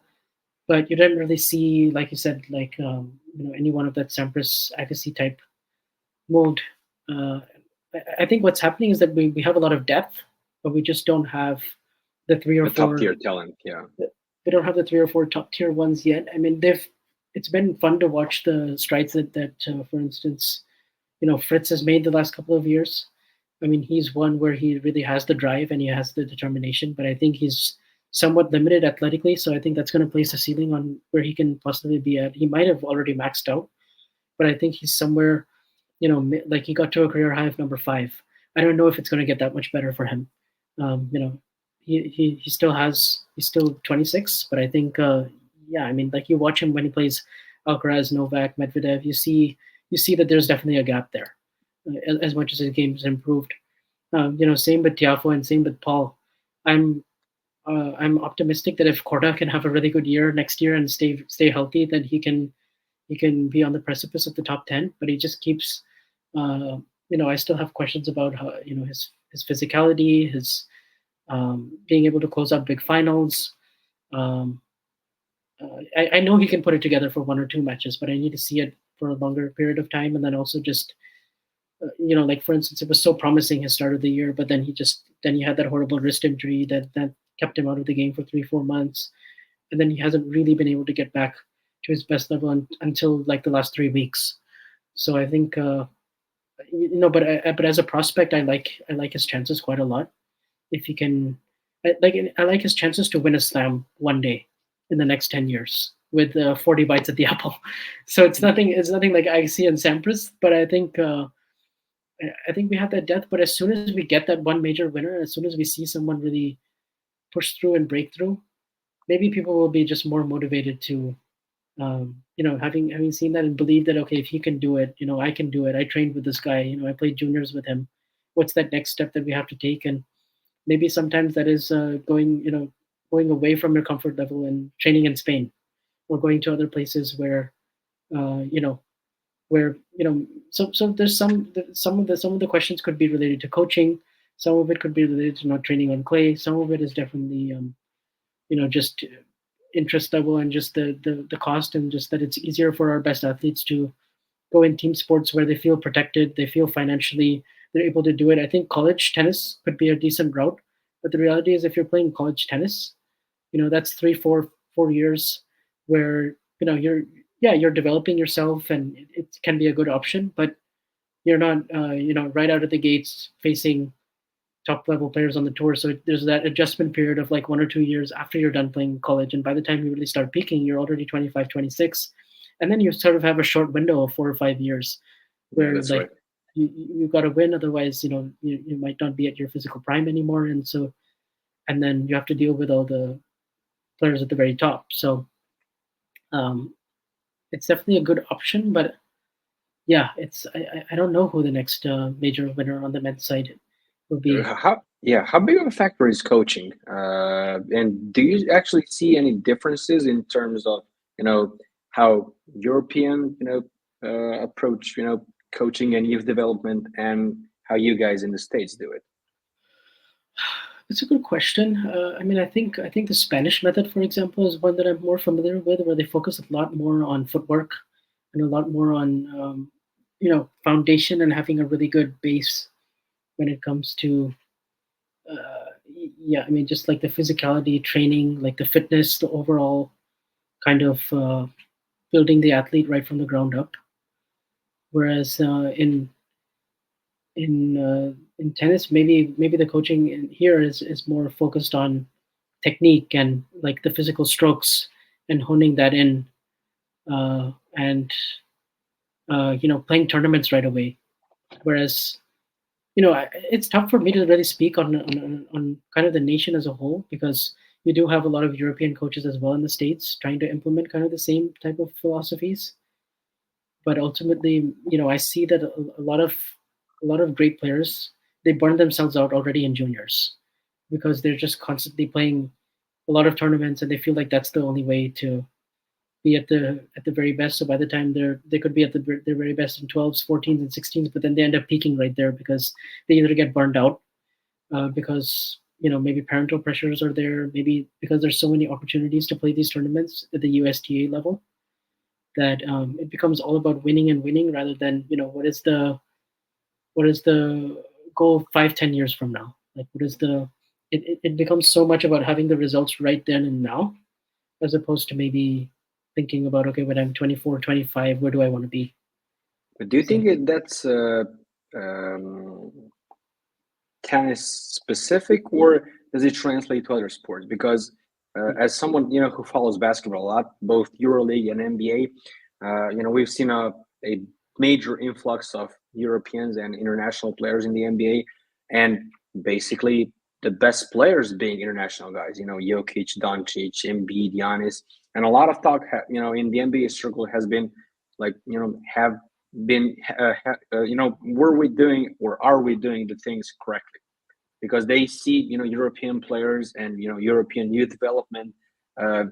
but you didn't really see, like you said, like any one of that Sampras Agassi type mold. Uh, I think what's happening is that we have a lot of depth, but we just don't have the three or The top four. tier talent, yeah. We don't have the three or four top tier ones yet. I mean, they've. It's been fun to watch the strides that for instance, Fritz has made the last couple of years. I mean, he's one where he really has the drive and he has the determination, but I think he's somewhat limited athletically. So I think that's going to place a ceiling on where he can possibly be at. He might have already maxed out, but I think he's somewhere, like he got to a career high of number 5. I don't know if it's going to get that much better for him. You know, he still he's still 26, but I think yeah, I mean, like you watch him when he plays Alcaraz, Novak, Medvedev, you see that there's definitely a gap there, as much as his game's improved. Same with Tiafo and same with Paul. I'm I'm optimistic that if Korda can have a really good year next year and stay healthy, then he can be on the precipice of the top 10. But he just keeps, I still have questions about how his physicality, his being able to close out big finals. Um, I know he can put it together for one or two matches, but I need to see it for a longer period of time, and then also just like for instance, it was so promising his start of the year, but then he had that horrible wrist injury that kept him out of the game for 3-4 months, and then he hasn't really been able to get back to his best level until like the last 3 weeks. So I think but as a prospect, I like his chances quite a lot. If he can, I like his chances to win a slam one day in the next 10 years with 40 bites at the apple. So it's nothing like I see in Sampras, but I think we have that depth. But as soon as we get that one major winner, as soon as we see someone really push through and break through, maybe people will be just more motivated to having seen that and believe that, okay, if he can do it, I can do it. I trained with this guy, I played juniors with him. What's that next step that we have to take? And maybe sometimes that is going away from your comfort level and training in Spain, or going to other places where uh, you know so there's some of the questions could be related to coaching. Some of it could be related to not training on clay. Some of it is definitely just interest level and just the cost, and just that it's easier for our best athletes to go in team sports where they feel protected, they feel financially they're able to do it. I think college tennis could be a decent route, but the reality is if you're playing college tennis, that's 3 4 4 years where you're developing yourself, and it can be a good option, but you're not right out of the gates facing top level players on the tour. So there's that adjustment period of like 1 or 2 years after you're done playing college. And by the time you really start peaking, you're already 25, 26. And then you sort of have a short window of 4 or 5 years Yeah, where that's right. like you've got to win. Otherwise, you might not be at your physical prime anymore. And then you have to deal with all the players at the very top. So um, it's definitely a good option, but yeah, I don't know who the next major winner on the men's side will be. How big of a factor is coaching? And do you actually see any differences in terms of how European approach coaching and youth development, and how you guys in the States do it? It's a good question. I mean, I think the Spanish method, for example, is one that I'm more familiar with, where they focus a lot more on footwork and a lot more on foundation and having a really good base when it comes to yeah. I mean, just like the physicality training, like the fitness, the overall kind of building the athlete right from the ground up. Whereas in tennis, maybe the coaching here is more focused on technique and like the physical strokes and honing that in. and playing tournaments right away. Whereas it's tough for me to really speak on kind of the nation as a whole, because you do have a lot of European coaches as well in the States trying to implement kind of the same type of philosophies. But ultimately, I see that a lot of great players, they burn themselves out already in juniors, because they're just constantly playing a lot of tournaments, and they feel like that's the only way to be at the very best. So by the time they could be at their very best in 12s, 14s, and 16s, but then they end up peaking right there because they either get burned out, because maybe parental pressures are there, maybe because there's so many opportunities to play these tournaments at the USTA level, that it becomes all about winning and winning, rather than what is the goal 5-10 years from now. Like, what is the it becomes so much about having the results right then and now, as opposed to maybe thinking about, okay, when I'm 24, 25, where do I want to be? But do you So, think that's tennis specific, or does it translate to other sports? Because as someone who follows basketball a lot, both EuroLeague and NBA, we've seen a major influx of Europeans and international players in the NBA, and basically the best players being international guys. Jokic, Doncic, Embiid, Giannis, and a lot of talk, in the NBA circle has been like, have been, were we doing, or are we doing the things correctly? Because they see, European players and European youth development uh,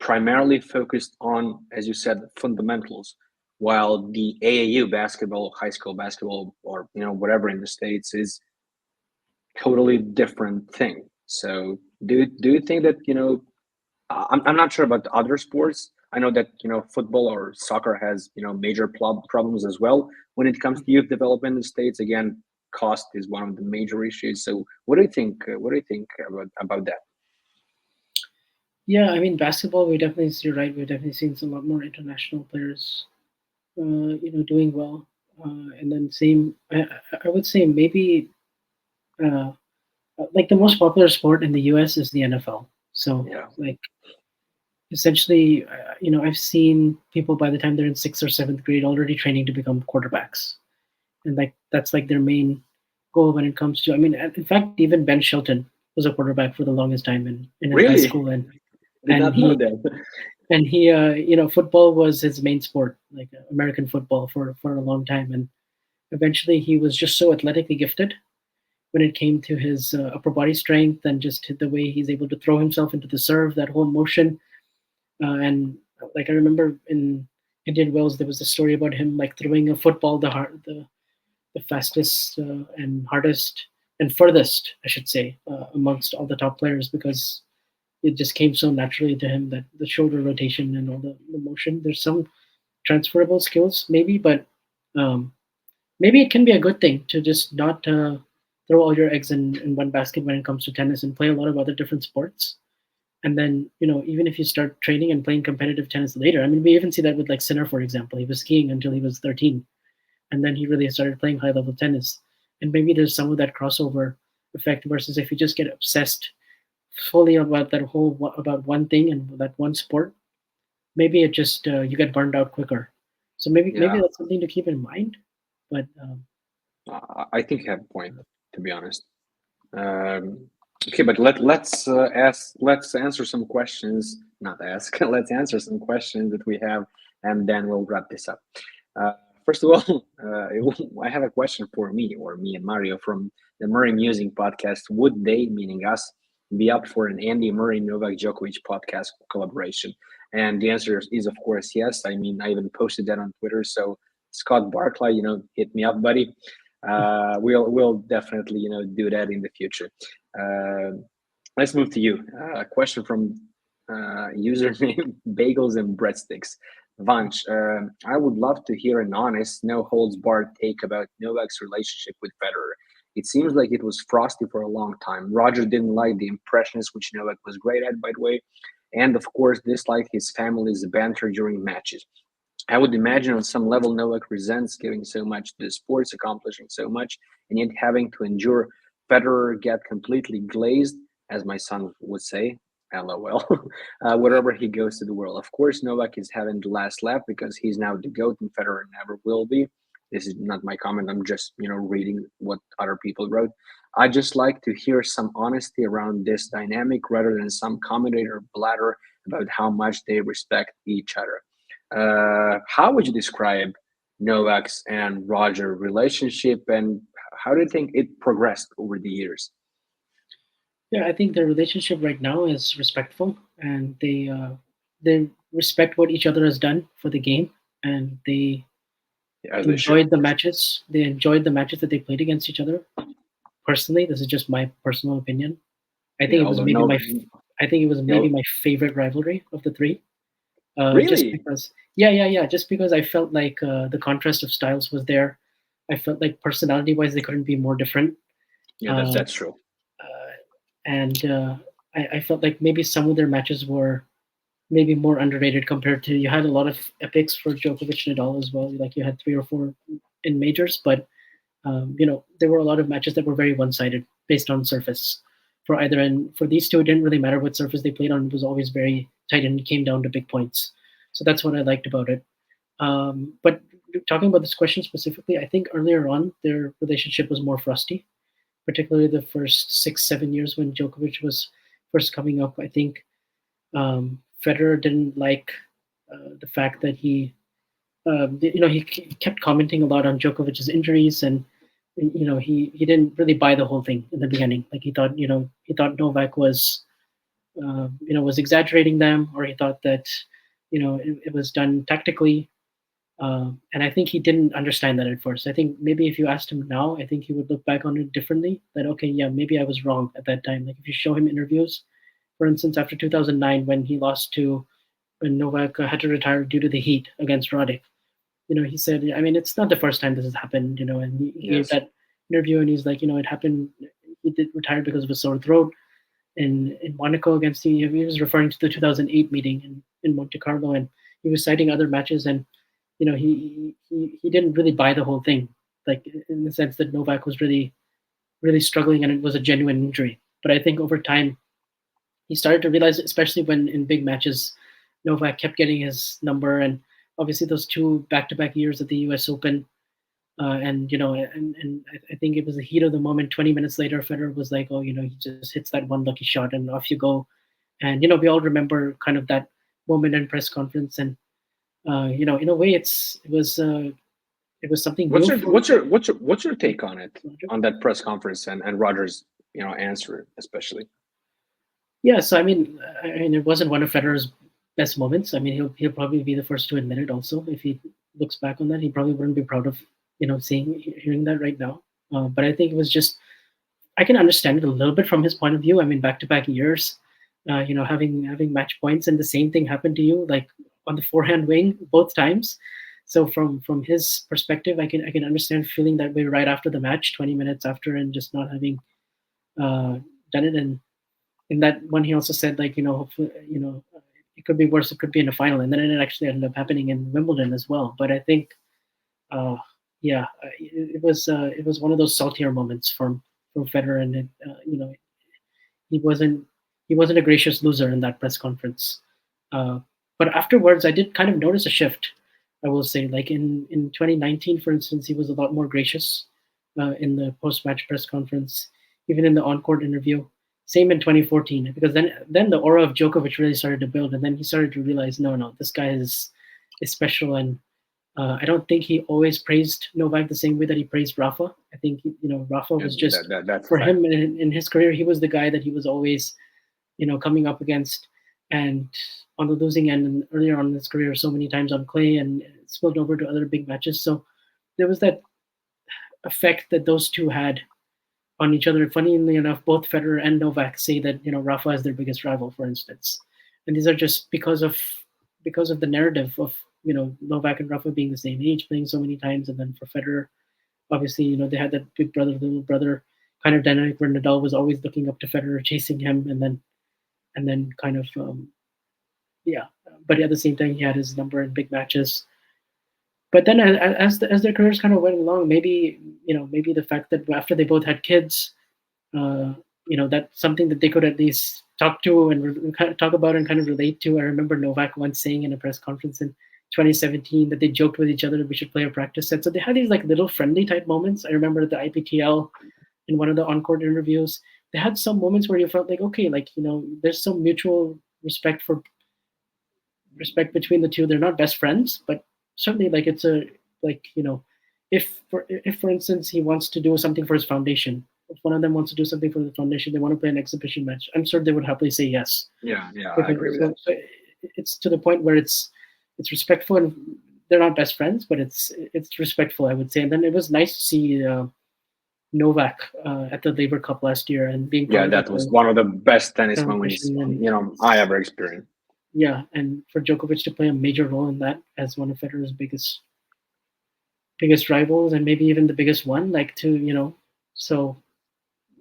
primarily focused on, as you said, fundamentals, while the AAU basketball, high school basketball, or whatever in the States is totally different thing. So do you think that I'm not sure about the other sports. I know that football or soccer has major problems as well when it comes to youth development in the States. Again, cost is one of the major issues. So what do you think? What do you think about that? yeah, I mean, basketball, you're right, we've definitely seen a lot more international players, doing well. And then same, I would say maybe, uh, like, the most popular sport in the US is the NFL. So, Yeah, like, essentially, I've seen people by the time they're in sixth or seventh grade already training to become quarterbacks, and like that's like their main goal when it comes to. I mean, in fact, even Ben Shelton was a quarterback for the longest time in his high really, school, and did and not know he that. and he football was his main sport, like American football for a long time, and eventually he was just so athletically gifted when it came to his upper body strength and just the way he's able to throw himself into the serve, that whole motion. And like, I remember in Indian Wells, there was a story about him like throwing a football the fastest and hardest and furthest, I should say, amongst all the top players, because it just came so naturally to him, that the shoulder rotation and all the motion. There's some transferable skills, maybe, but um, maybe it can be a good thing to just not throw all your eggs in one basket when it comes to tennis, and play a lot of other different sports. And then, even if you start training and playing competitive tennis later, I mean, we even see that with like Sinner, for example. He was skiing until he was 13, and then he really started playing high level tennis. And maybe there's some of that crossover effect, versus if you just get obsessed fully about about one thing and that one sport, maybe it just you get burned out quicker. So maybe Yeah, that's something to keep in mind. But I think you have a point, to be honest. Um, okay, but let's answer some questions. Not ask. Let's answer some questions that we have, and then we'll wrap this up. Uh, First of all, I have a question for me, or me and Mario from the Murray Musing podcast. Would they, meaning us, be up for an Andy Murray Novak Djokovic podcast collaboration? And the answer is, of course, yes. I mean, I even posted that on Twitter. So Scott Barclay, hit me up, buddy. We'll definitely do that in the future. Uh, let's move to you. A question from username Bagels and Breadsticks. Vanch, I would love to hear an honest, no holds barred take about Novak's relationship with Federer. It seems like it was frosty for a long time. Roger didn't like the impressions, which Novak was great at, by the way, and of course disliked his family's banter during matches. I would imagine on some level Novak resents giving so much to the sports, accomplishing so much, and yet having to endure Federer get completely glazed, as my son would say, LOL. Wherever he goes to the world. Of course, Novak is having the last laugh because he's now the GOAT and Federer never will be. This is not my comment. I'm just, reading what other people wrote. I just like to hear some honesty around this dynamic rather than some commentator blather about how much they respect each other. How would you describe Novak's and Roger relationship, and how do you think it progressed over the years? Yeah, I think their relationship right now is respectful, and they respect what each other has done for the game, and they As they should. enjoyed the matches. They enjoyed the matches that they played against each other. Personally, this is just my personal opinion. I think Yeah, it was although maybe no, my I think it was maybe no, my favorite rivalry of the three. Just really, because, yeah. Just because I felt like the contrast of styles was there. I felt like personality-wise, they couldn't be more different. yeah, that's Uh, that's true. uh, and I felt like maybe some of their matches were maybe more underrated compared to, you had a lot of epics for Djokovic and Nadal as well. Like you had three or four in majors, but there were a lot of matches that were very one-sided based on surface for either. And for these two, it didn't really matter what surface they played on. It was always very tight and it came down to big points. So that's what I liked about it. But talking about this question specifically, I think earlier on their relationship was more frosty, particularly the first 6-7 years when Djokovic was first coming up. I think Federer didn't like the fact that he kept commenting a lot on Djokovic's injuries, and he didn't really buy the whole thing in the beginning. Like he thought Novak was exaggerating them, or he thought that it was done tactically. And I think he didn't understand that at first. I think maybe if you asked him now, I think he would look back on it differently. That okay, yeah, maybe I was wrong at that time. Like if you show him interviews, for instance, after 2009 when he lost to when Novak had to retire due to the heat against Roddick, he said, I mean, it's not the first time this has happened, and he gave Yes. that interview and he's like, it happened. He did retire because of a sore throat. In Monaco against he was referring to the 2008 meeting in Monte Carlo, and he was citing other matches, and he didn't really buy the whole thing, like in the sense that Novak was really really struggling and it was a genuine injury. But I think over time he started to realize, especially when in big matches, Novak kept getting his number, and obviously those two back-to-back years at the U.S. Open, and I think it was the heat of the moment. 20 minutes later, Federer was like, "Oh, he just hits that one lucky shot, and off you go." And we all remember kind of that moment in press conference, and in a way, it was something What's new your for what's your what's your what's your take on it, Roger. on that press conference, and Rogers answer especially? Yeah, so I mean, it wasn't one of Federer's best moments. I mean, he'll probably be the first to admit it. Also, if he looks back on that, he probably wouldn't be proud of hearing that right now. But I think it was just, I can understand it a little bit from his point of view. I mean, back to back years, having match points, and the same thing happened to you, like on the forehand wing both times. So from his perspective, I can understand feeling that way right after the match, 20 minutes after, and just not having done it. And in that one, he also said, like, hopefully, it could be worse. It could be in a final, and then it actually ended up happening in Wimbledon as well. But I think, uh, yeah, it was one of those saltier moments from Federer, and he wasn't he wasn't a gracious loser in that press conference. Uh, but afterwards, I did kind of notice a shift. I will say, like in 2019, for instance, he was a lot more gracious in the post-match press conference, even in the on-court interview. Same in 2014, because then the aura of Djokovic really started to build, and then he started to realize, no, this guy is special, and I don't think he always praised Novak the same way that he praised Rafa. I think Rafa was And just, that's a for fact. him in his career, he was the guy that he was always coming up against, and on the losing end, and earlier on in his career, so many times on clay, and it spilled over to other big matches. So there was that effect that those two had on each other. Funnily enough, both Federer and Novak say that Rafa is their biggest rival, for instance, and these are just because of the narrative of Novak and Rafa being the same age, playing so many times, and then for Federer, obviously they had that big brother little brother kind of dynamic where Nadal was always looking up to Federer, chasing him, and then kind of yeah. But at the same time, he had his number in big matches. But then as their careers kind of went along, maybe the fact that after they both had kids, uh, that's something that they could at least talk to and talk about and kind of relate to. I remember Novak once saying in a press conference in 2017 that they joked with each other that we should play a practice set. So they had these like little friendly type moments. I remember the IPTL in one of the on-court interviews, they had some moments where you felt like, okay, like, there's some mutual respect between the two. They're not best friends, but certainly like it's if for instance he wants to do something for his foundation, if one of them wants to do something for the foundation, they want to play an exhibition match, I'm sure they would happily say yes. Yeah, I agree with that. So it's to the point where it's respectful, and they're not best friends, but it's respectful, I would say. And then it was nice to see Novak at the Labour Cup last year and being that was one of the best tennis moments I ever experienced. Yeah, and for Djokovic to play a major role in that as one of Federer's biggest rivals, and maybe even the biggest one, so.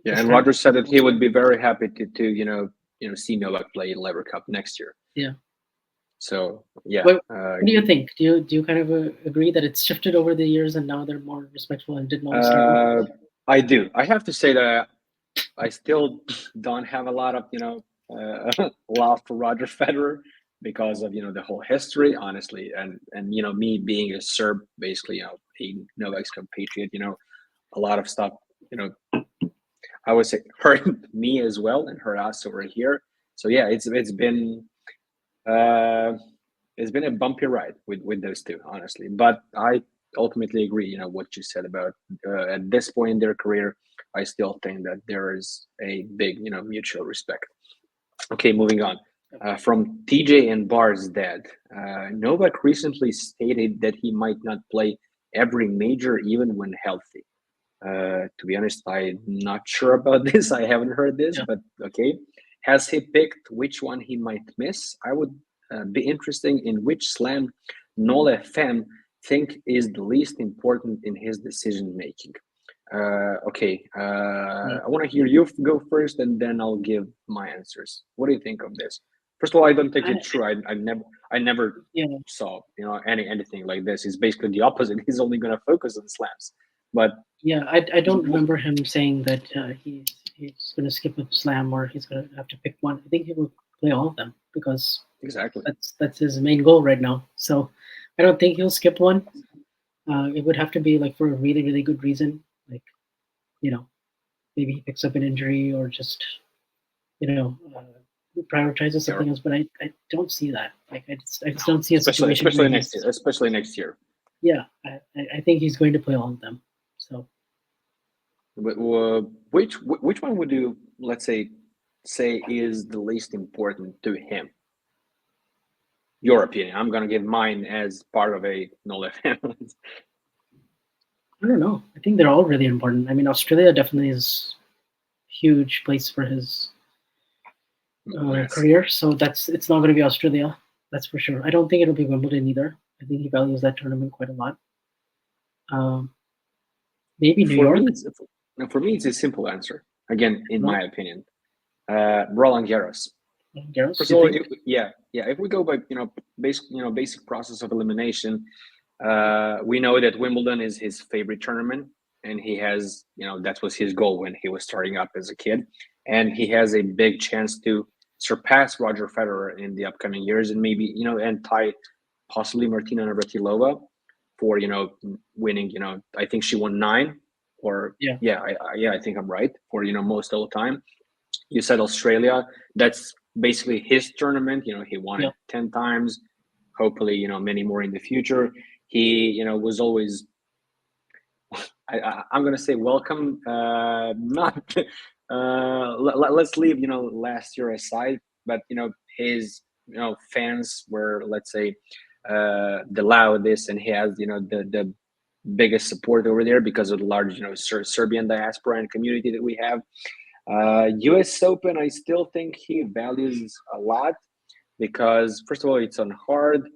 Yeah, and Roger said that he would be very happy to see Novak play in Labour Cup next year. Yeah. So yeah. What do you think? Do you kind of agree that it's shifted over the years and now they're more respectful and did more? I do. I have to say that I still don't have a lot of love for Roger Federer because of the whole history, honestly, and me being a Serb, basically, a Novak's compatriot, a lot of stuff, I would say hurt me as well and hurt us over here. So yeah, it's been a bumpy ride with those two, honestly. But I ultimately agree, what you said about at this point in their career, I still think that there is a big, mutual respect. Okay, moving on. From TJ and Bar's dad, Novak recently stated that he might not play every major even when healthy. To be honest, I'm not sure about this. I haven't heard this, but okay. Has he picked which one he might miss? I would be interested in which slam NoleFam think is the least important in his decision making. Okay. I want to hear you go first, and then I'll give my answers. What do you think of this? First of all, I don't think it's true. I never saw anything like this. It's basically the opposite. He's only going to focus on slams. But yeah, I don't remember him saying that he's going to skip a slam or he's going to have to pick one. I think he will play all of them because exactly that's his main goal right now. So I don't think he'll skip one. It would have to be like for a really, really good reason, like maybe he picks up an injury or just prioritizes something else. But I don't see that. Like I just don't see a situation. Especially next year. Yeah, I think he's going to play all of them. So, which one would you, let's say is the least important to him? Your opinion. I'm gonna give mine as part of a NoleFam. I don't know. I think they're all really important. I mean, Australia definitely is a huge place for his career. So it's not going to be Australia. That's for sure. I don't think it'll be Wimbledon either. I think he values that tournament quite a lot. Maybe New York. For me, it's a simple answer. Again, in my opinion, Roland Garros. First of all, if we go by basic process of elimination, we know that Wimbledon is his favorite tournament, and he has that was his goal when he was starting up as a kid, and he has a big chance to surpass Roger Federer in the upcoming years, and maybe and tie possibly Martina Navratilova for winning. I think she won 9, or I think I'm right for most all the time. You said Australia. That's basically his tournament. He won it 10 times. Hopefully, many more in the future. He, was always. I'm gonna say welcome. Not. Let's leave last year aside, but his fans were, let's say, the loudest, and he has the biggest support over there because of the large Serbian diaspora and community that we have. US Open, I still think he values a lot because first of all, it's on hard.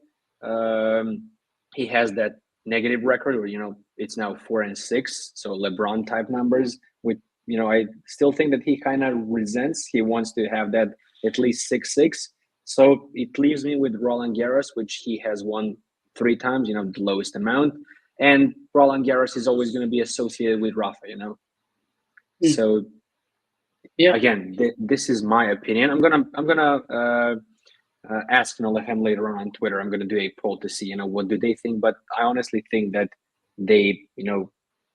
He has that negative record where it's now 4-6, so LeBron type numbers. With I still think that he kind of resents. He wants to have that at least 6-6. So it leaves me with Roland Garros, which he has won 3 times. The lowest amount, and Roland Garros is always going to be associated with Rafa. So Yeah. Again, this is my opinion. I'm gonna ask NoleFam later on Twitter. I'm gonna do a poll to see what do they think. But I honestly think that they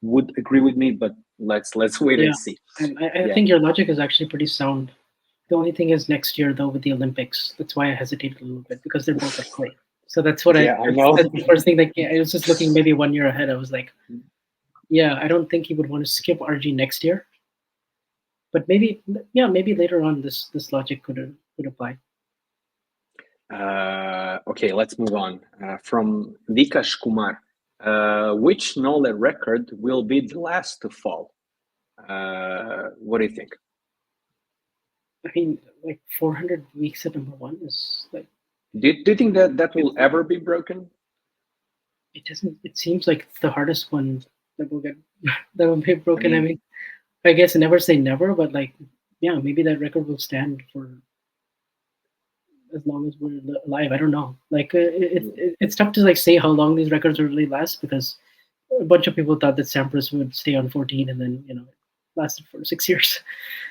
would agree with me. But let's wait Yeah. and see. And I Yeah, think your logic is actually pretty sound. The only thing is next year though with the Olympics. That's why I hesitated a little bit because they're both at play. So that's what yeah, I know. that's the first thing that I was just looking maybe 1 year ahead. I was like, yeah, I don't think he would want to skip RG next year. But maybe yeah, maybe later on this logic could apply. Okay, let's move on. From Vikash Kumar, which Nole record will be the last to fall? What do you think? I mean, like 400 weeks at number one is like Do you think that will ever be broken? it doesn't. It seems like the hardest one that will get that will be broken. I mean, mean, I guess never say never, but like yeah, maybe that record will stand for as long as we're alive. I don't know. Like it's tough to like say how long these records will really last because a bunch of people thought that Sampras would stay on 14 and then it lasted for 6 years.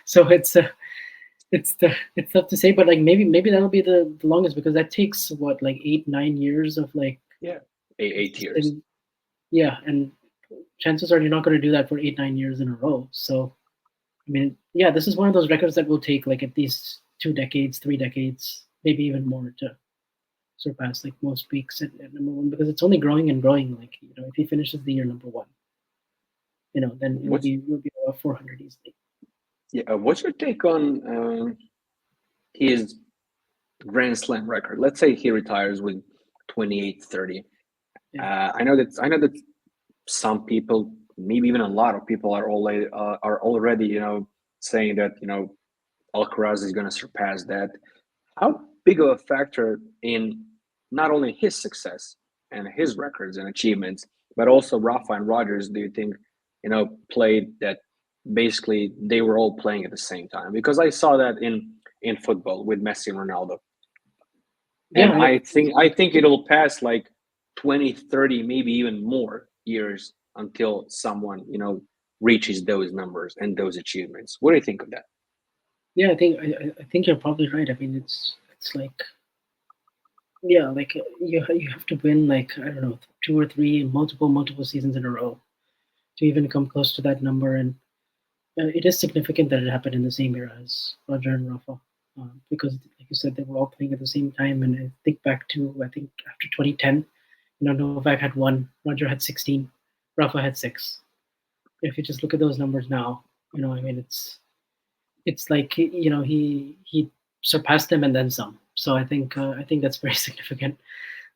So it's tough to say, but like maybe that'll be the longest because that takes what like 8-9 years of like yeah, 8 years. yeah, and chances are you're not going to do that for 8-9 years in a row. So I mean, yeah, this is one of those records that will take like at least 2 decades, 3 decades, maybe even more to surpass like most weeks at number one because it's only growing and growing. Like if he finishes the year number one, then it'll be about 400 easily. Yeah, what's your take on his Grand Slam record? Let's say he retires with 28-30. Yeah. I know that some people, maybe even a lot of people, are already saying that Alcaraz is going to surpass that. How big of a factor in not only his success and his records and achievements, but also Rafa and Rogers, do you think, played that basically they were all playing at the same time? Because I saw that in football with Messi and Ronaldo. And Yeah, I think it'll pass like 20, 30, maybe even more years until someone, reaches those numbers and those achievements. What do you think of that? yeah. I think you're probably right. I mean, it's like yeah, like you have to win like I don't know 2 or 3 multiple seasons in a row to even come close to that number, and it is significant that it happened in the same era as Roger and Rafa, because like you said, they were all playing at the same time. And I think back to I think after 2010, Novak had 1, Roger had 16, Rafa had 6. If you just look at those numbers now, I mean it's like he surpassed them and then some. So I think that's very significant.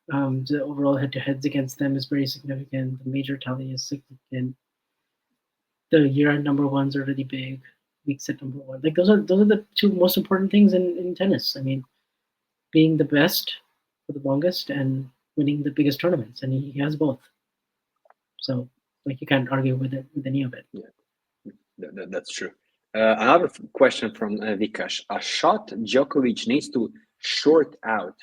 The overall head-to-heads against them is very significant. The major tally is significant. The year-end number ones are really big. Weeks at number one, like those are the two most important things in tennis. I mean, being the best for the longest and winning the biggest tournaments, and he has both. So like you can't argue with any of it. Yeah, that's true. Another question from Vikash. A shot Djokovic needs to short out,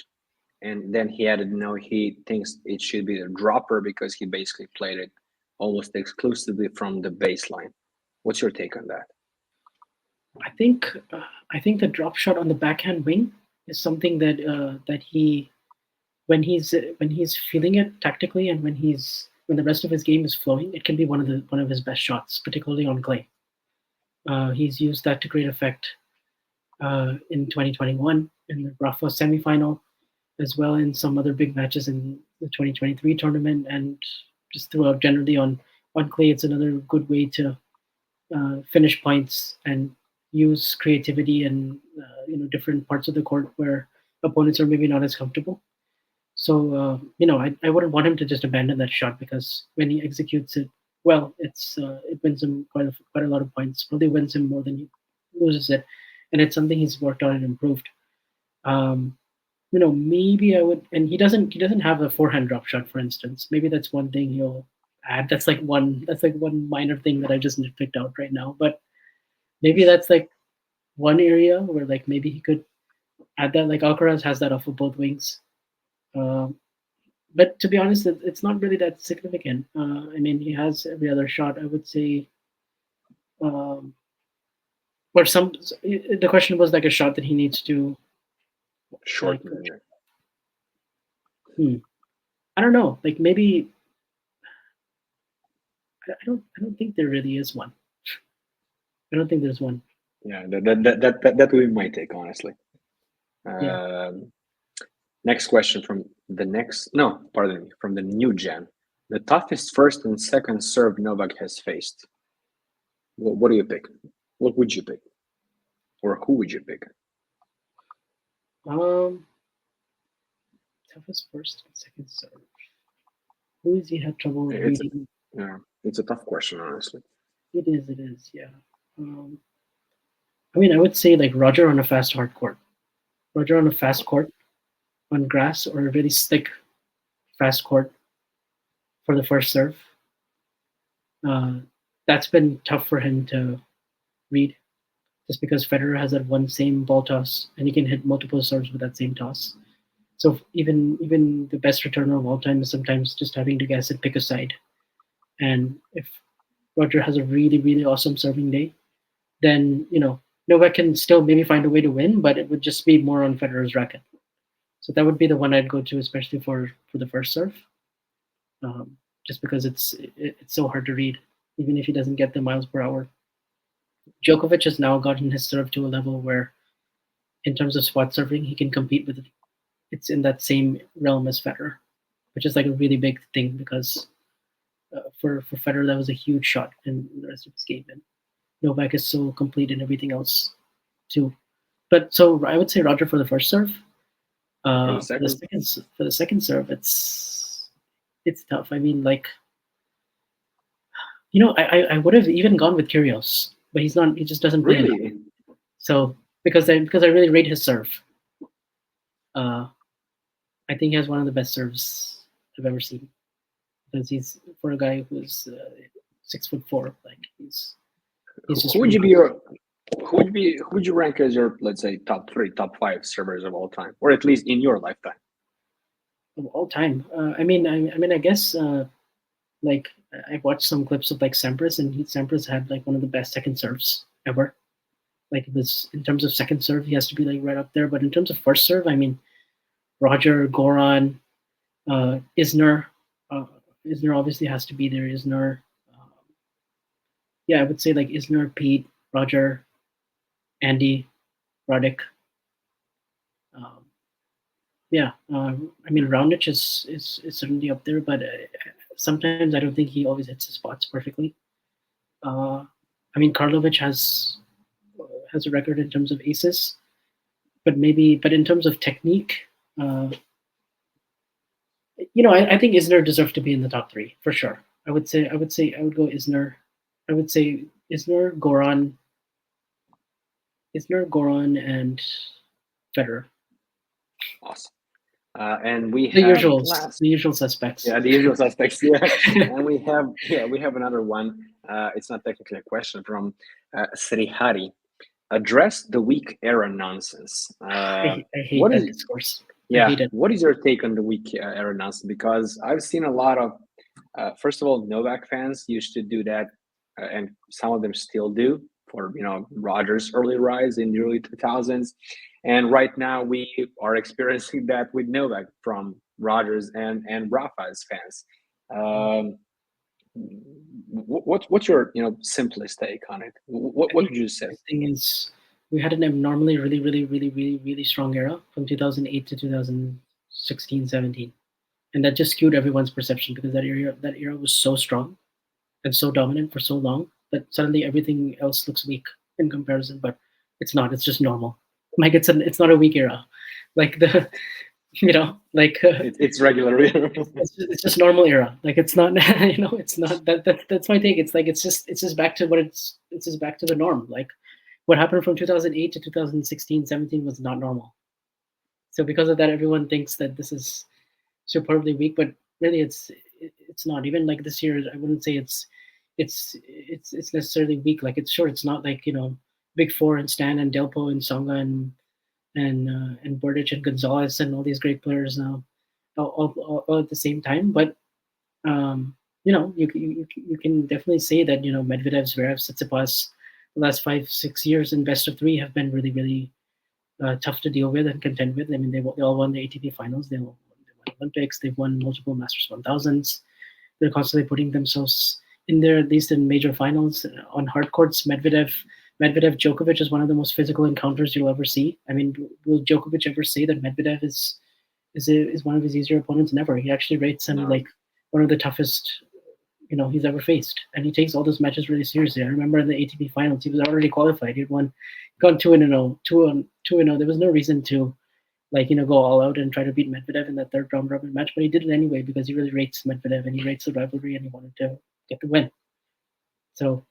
and then he added, he thinks it should be a dropper because he basically played it almost exclusively from the baseline. What's your take on that? I think I think the drop shot on the backhand wing is something that he when he's feeling it tactically and when the rest of his game is flowing, it can be one of his best shots, particularly on clay. He's used that to great effect in 2021 in the Rafa semifinal, as well in some other big matches in the 2023 tournament, and just throughout generally on clay. It's another good way to finish points and use creativity and different parts of the court where opponents are maybe not as comfortable. So I wouldn't want him to just abandon that shot because when he executes it well, it wins him quite a lot of points. Probably wins him more than he loses it, and it's something he's worked on and improved. Um, maybe I would, and he doesn't have a forehand drop shot, for instance. Maybe that's one thing he'll add. That's like one minor thing that I just picked out right now. But maybe that's like one area where like maybe he could add that. Like Alcaraz has that off of both wings. Um, but to be honest, it's not really that significant. I mean, he has every other shot. I would say, um, Or some. The question was like a shot that he needs to. Short. I don't know. Like maybe. I don't think there really is one. I don't think there's one. Yeah, that would be my take, honestly. Yeah. Next question from the new gen. The toughest first and second serve Novak has faced. What do you pick? What would you pick? Or who would you pick? Toughest first and second serve. Who has he had trouble reading? It's a tough question, honestly. It is, yeah. I mean, I would say like Roger on a fast hard court. Roger on a fast court on grass or a really slick fast court for the first serve. That's been tough for him to read just because Federer has that one same ball toss and he can hit multiple serves with that same toss. So even the best returner of all time is sometimes just having to guess and pick a side. And if Roger has a really, really awesome serving day, then, Novak can still maybe find a way to win, but it would just be more on Federer's racket. So that would be the one I'd go to, especially for the first serve, just because it's so hard to read, even if he doesn't get the miles per hour. Djokovic has now gotten his serve to a level where, in terms of spot serving, he can compete with it. It's in that same realm as Federer, which is like a really big thing because for Federer, that was a huge shot in the rest of his game. And Novak is so complete in everything else too. But so I would say Roger for the first serve. For the second serve, it's tough. I mean, like, I would have even gone with Kyrgios, but he's not. He just doesn't play enough. So because I really rate his serve. I think he has one of the best serves I've ever seen. Because he's for a guy who's 6'4", like he's just. Who would you rank as your, let's say, top 3, top 5 servers of all time, or at least in your lifetime? Of all time, I guess like I've watched some clips of like Sampras, and Sampras had like one of the best second serves ever. Like it was in terms of second serve, he has to be like right up there. But in terms of first serve, I mean, Roger, Goran, Isner. Isner obviously has to be there. Isner. I would say like Isner, Pete, Roger, Andy, Roddick. I mean, Raonic is certainly up there, but sometimes I don't think he always hits his spots perfectly. I mean, Karlovic has a record in terms of aces, but in terms of technique, I think Isner deserves to be in the top 3 for sure. I would go Isner. I would say Isner, Goran, and Federer. Awesome. And we the have the usual suspects. Yeah, the usual suspects. Yeah, and we have another one. It's not technically a question from Srihari. Address the weak era nonsense. I hate that discourse. Yeah, what is your take on the weak era nonsense? Because I've seen a lot of, first of all, Novak fans used to do that, and some of them still do for Roger's early rise in the early 2000s. And right now we are experiencing that with Novak from Rogers and Rafa's fans. What's your simplest take on it? What would you say? The thing is, we had an abnormally really, really, really, really, really strong era from 2008 to 2016, 17. And that just skewed everyone's perception because that era was so strong and so dominant for so long that suddenly everything else looks weak in comparison, but it's not. It's just normal. Like it's not a weak era, like it's regular era. it's just normal era. Like it's not, it's not that's my take. It's like it's just back to it's just back to the norm. Like what happened from 2008 to 2016, 17 was not normal. So because of that, everyone thinks that this is superbly weak, but really it's not. Even like this year, I wouldn't say it's necessarily weak. Like it's not like Big Four and Stan and Delpo and Songa and Bordich and Gonzalez and all these great players now all at the same time. But you can definitely say that Medvedev, Zverev, Tsitsipas, the last 5-6 years in best of three have been really, really tough to deal with and contend with. I mean, they all won the ATP finals. They won Olympics. They've won multiple Masters 1000s. They're constantly putting themselves in there, at least in major finals. On hard courts, Medvedev Djokovic is one of the most physical encounters you'll ever see. I mean, will Djokovic ever say that Medvedev is one of his easier opponents? Never. He actually rates him like one of the toughest he's ever faced, and he takes all those matches really seriously. I remember in the ATP finals, he was already qualified. He'd gone 2-0. There was no reason to go all out and try to beat Medvedev in that third round robin match, but he did it anyway because he really rates Medvedev and he rates the rivalry and he wanted to get the win. So,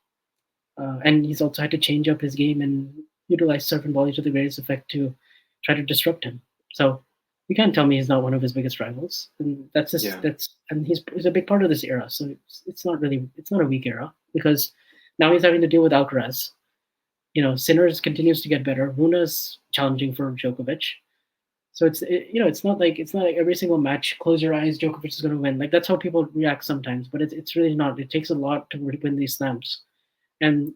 and he's also had to change up his game and utilize serve and volley to the greatest effect to try to disrupt him. So you can't tell me he's not one of his biggest rivals, and and he's a big part of this era. So it's not a weak era because now he's having to deal with Alcaraz. Sinner continues to get better. Rune's challenging for Djokovic. So it's not like every single match, close your eyes, Djokovic is going to win. Like that's how people react sometimes, but it's really not. It takes a lot to win these slams, and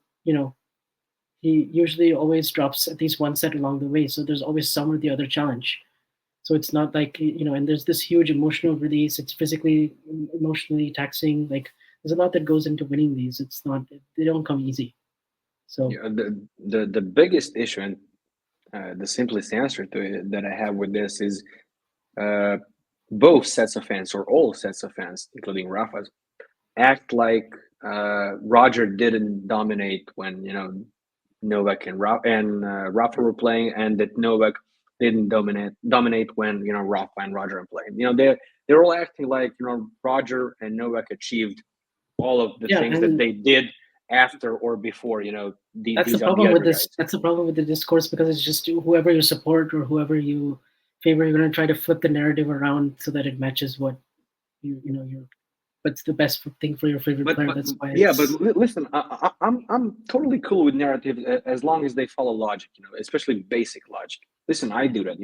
he usually always drops at least one set along the way. So there's always some or the other challenge. So it's not like and there's this huge emotional release. It's physically, emotionally taxing. Like there's a lot that goes into winning these. It's not. They don't come easy. So the biggest issue and the simplest answer to it that I have with this is both sets of fans or all sets of fans, including Rafa's, act like Roger didn't dominate when Novak and Rafa were playing, and that Novak didn't dominate when Rafa and Roger are playing. They're all acting like Roger and Novak achieved all of the things that they did after or before. That's the problem with this. That's the problem with the discourse, because it's just whoever you support or whoever you favor, you're going to try to flip the narrative around so that it matches what what's the best thing for your favorite player. That's why. But listen, I'm totally cool with narrative as long as they follow logic. Especially basic logic. Listen, I do that.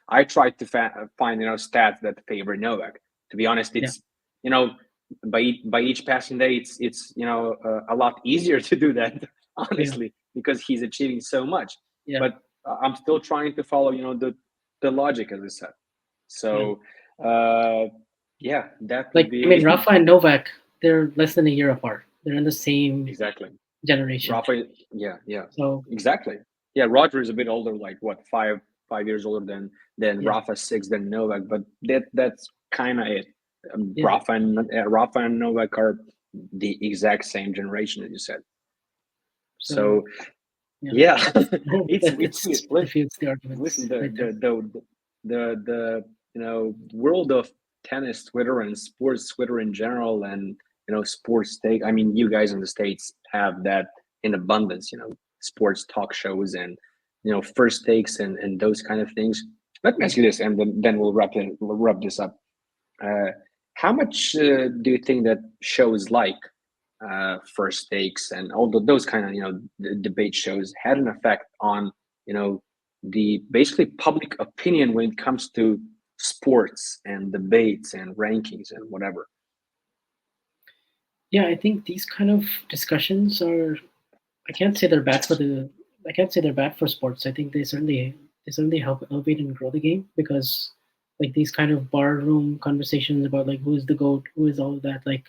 I try to find stats that favor Novak. To be honest, it's by each passing day, it's a lot easier to do that, honestly, because he's achieving so much. Yeah. But I'm still trying to follow the logic, as I said. So that would be. I mean, Rafa and Novak, they're less than a year apart. They're in the same generation. Rafa, So exactly. Yeah, Roger is a bit older, like what, 5 years older than Rafa, 6 than Novak, but that's kind of it. Rafa and Novak are the exact same generation, as you said. So it's listen, the world of tennis Twitter and sports Twitter in general, and sports take. I mean, you guys in the States have that in abundance. Sports talk shows and first takes and those kind of things. Let me ask you this, and then we'll wrap this up. How much do you think that shows like First Takes and all those kind of debate shows had an effect on the basically public opinion when it comes to sports and debates and rankings and whatever? Yeah, I think these kind of discussions are. I can't say they're bad for sports. I think they certainly help elevate and grow the game, because like these kind of barroom conversations about like who is the GOAT, who is all of that. Like,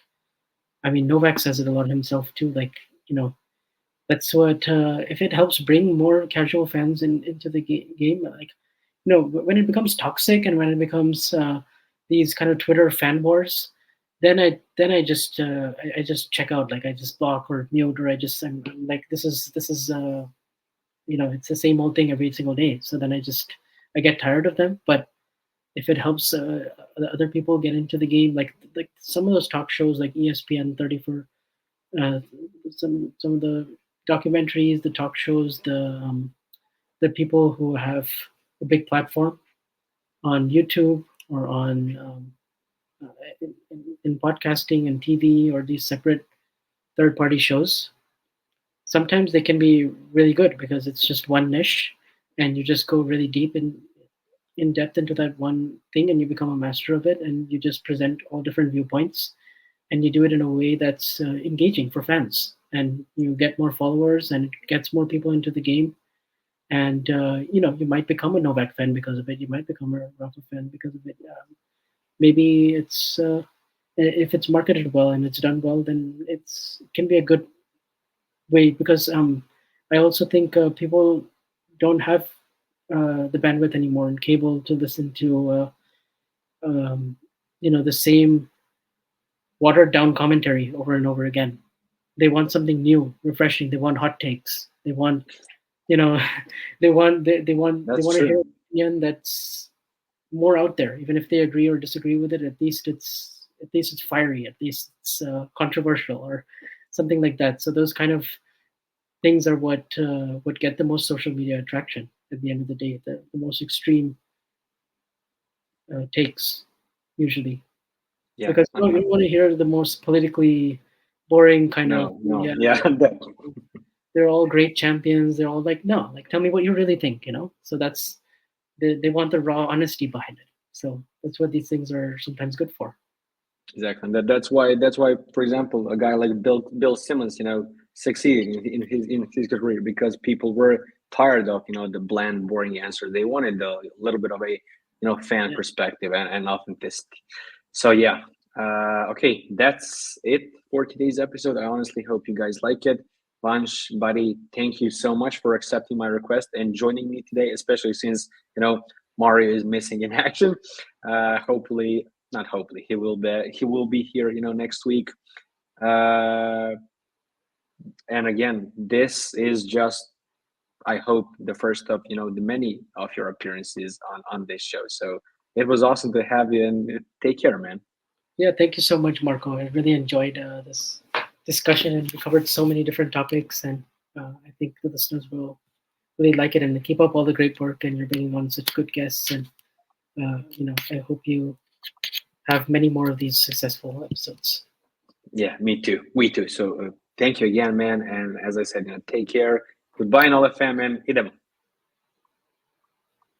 I mean, Novak says it a lot himself too. Like, that's what if it helps bring more casual fans into the game. Like, when it becomes toxic and when it becomes these kind of Twitter fan wars, then I just check out. Like I just block or mute, or I'm like, this is it's the same old thing every single day. So then I get tired of them. But if it helps other people get into the game, like some of those talk shows like ESPN 30 for some of the documentaries, the talk shows, the people who have a big platform on YouTube or on in podcasting and TV, or these separate third-party shows, sometimes they can be really good because it's just one niche and you just go really deep in depth into that one thing and you become a master of it, and you just present all different viewpoints and you do it in a way that's engaging for fans. and you get more followers, and it gets more people into the game. And you might become a Novak fan because of it. You might become a Rafa fan because of it. Maybe it's if it's marketed well and it's done well, then it can be a good way, because I also think people don't have the bandwidth anymore in cable to listen to the same watered down commentary over and over again. They want something new, refreshing. They want hot takes. They want, you know, they want That's to hear true. an opinion that's more out there. Even if they agree or disagree with it, at least it's fiery. At least it's controversial or something like that. So those kind of things are what get the most social media attraction at the end of the day. The most extreme takes usually, Yeah. because you don't want to hear the most politically boring kind of, No. yeah, Yeah. they're all great champions. They're all like, no, like, tell me what you really think, So that's they want the raw honesty behind it. So that's what these things are sometimes good for. Exactly. And that's why, for example, a guy like Bill Simmons, succeeded in his career, because people were tired of the bland, boring answer. They wanted a little bit of a fan Yeah. perspective and authenticity. So yeah. Okay, that's it for today's episode. I honestly hope you guys like it. Vansh, buddy, thank you so much for accepting my request and joining me today, especially since Mario is missing in action. Hopefully, not hopefully, he will be here next week. And again, this is just, I hope, the first of the many of your appearances on this show. So it was awesome to have you, and take care, man. Yeah, thank you so much, Marco. I really enjoyed this discussion, and we covered so many different topics, and I think the listeners will really like it, and keep up all the great work, and you're bringing on such good guests, and I hope you have many more of these successful episodes. Yeah, me too. We too. So thank you again, man. And as I said, take care. Goodbye, NoleFam, and idem.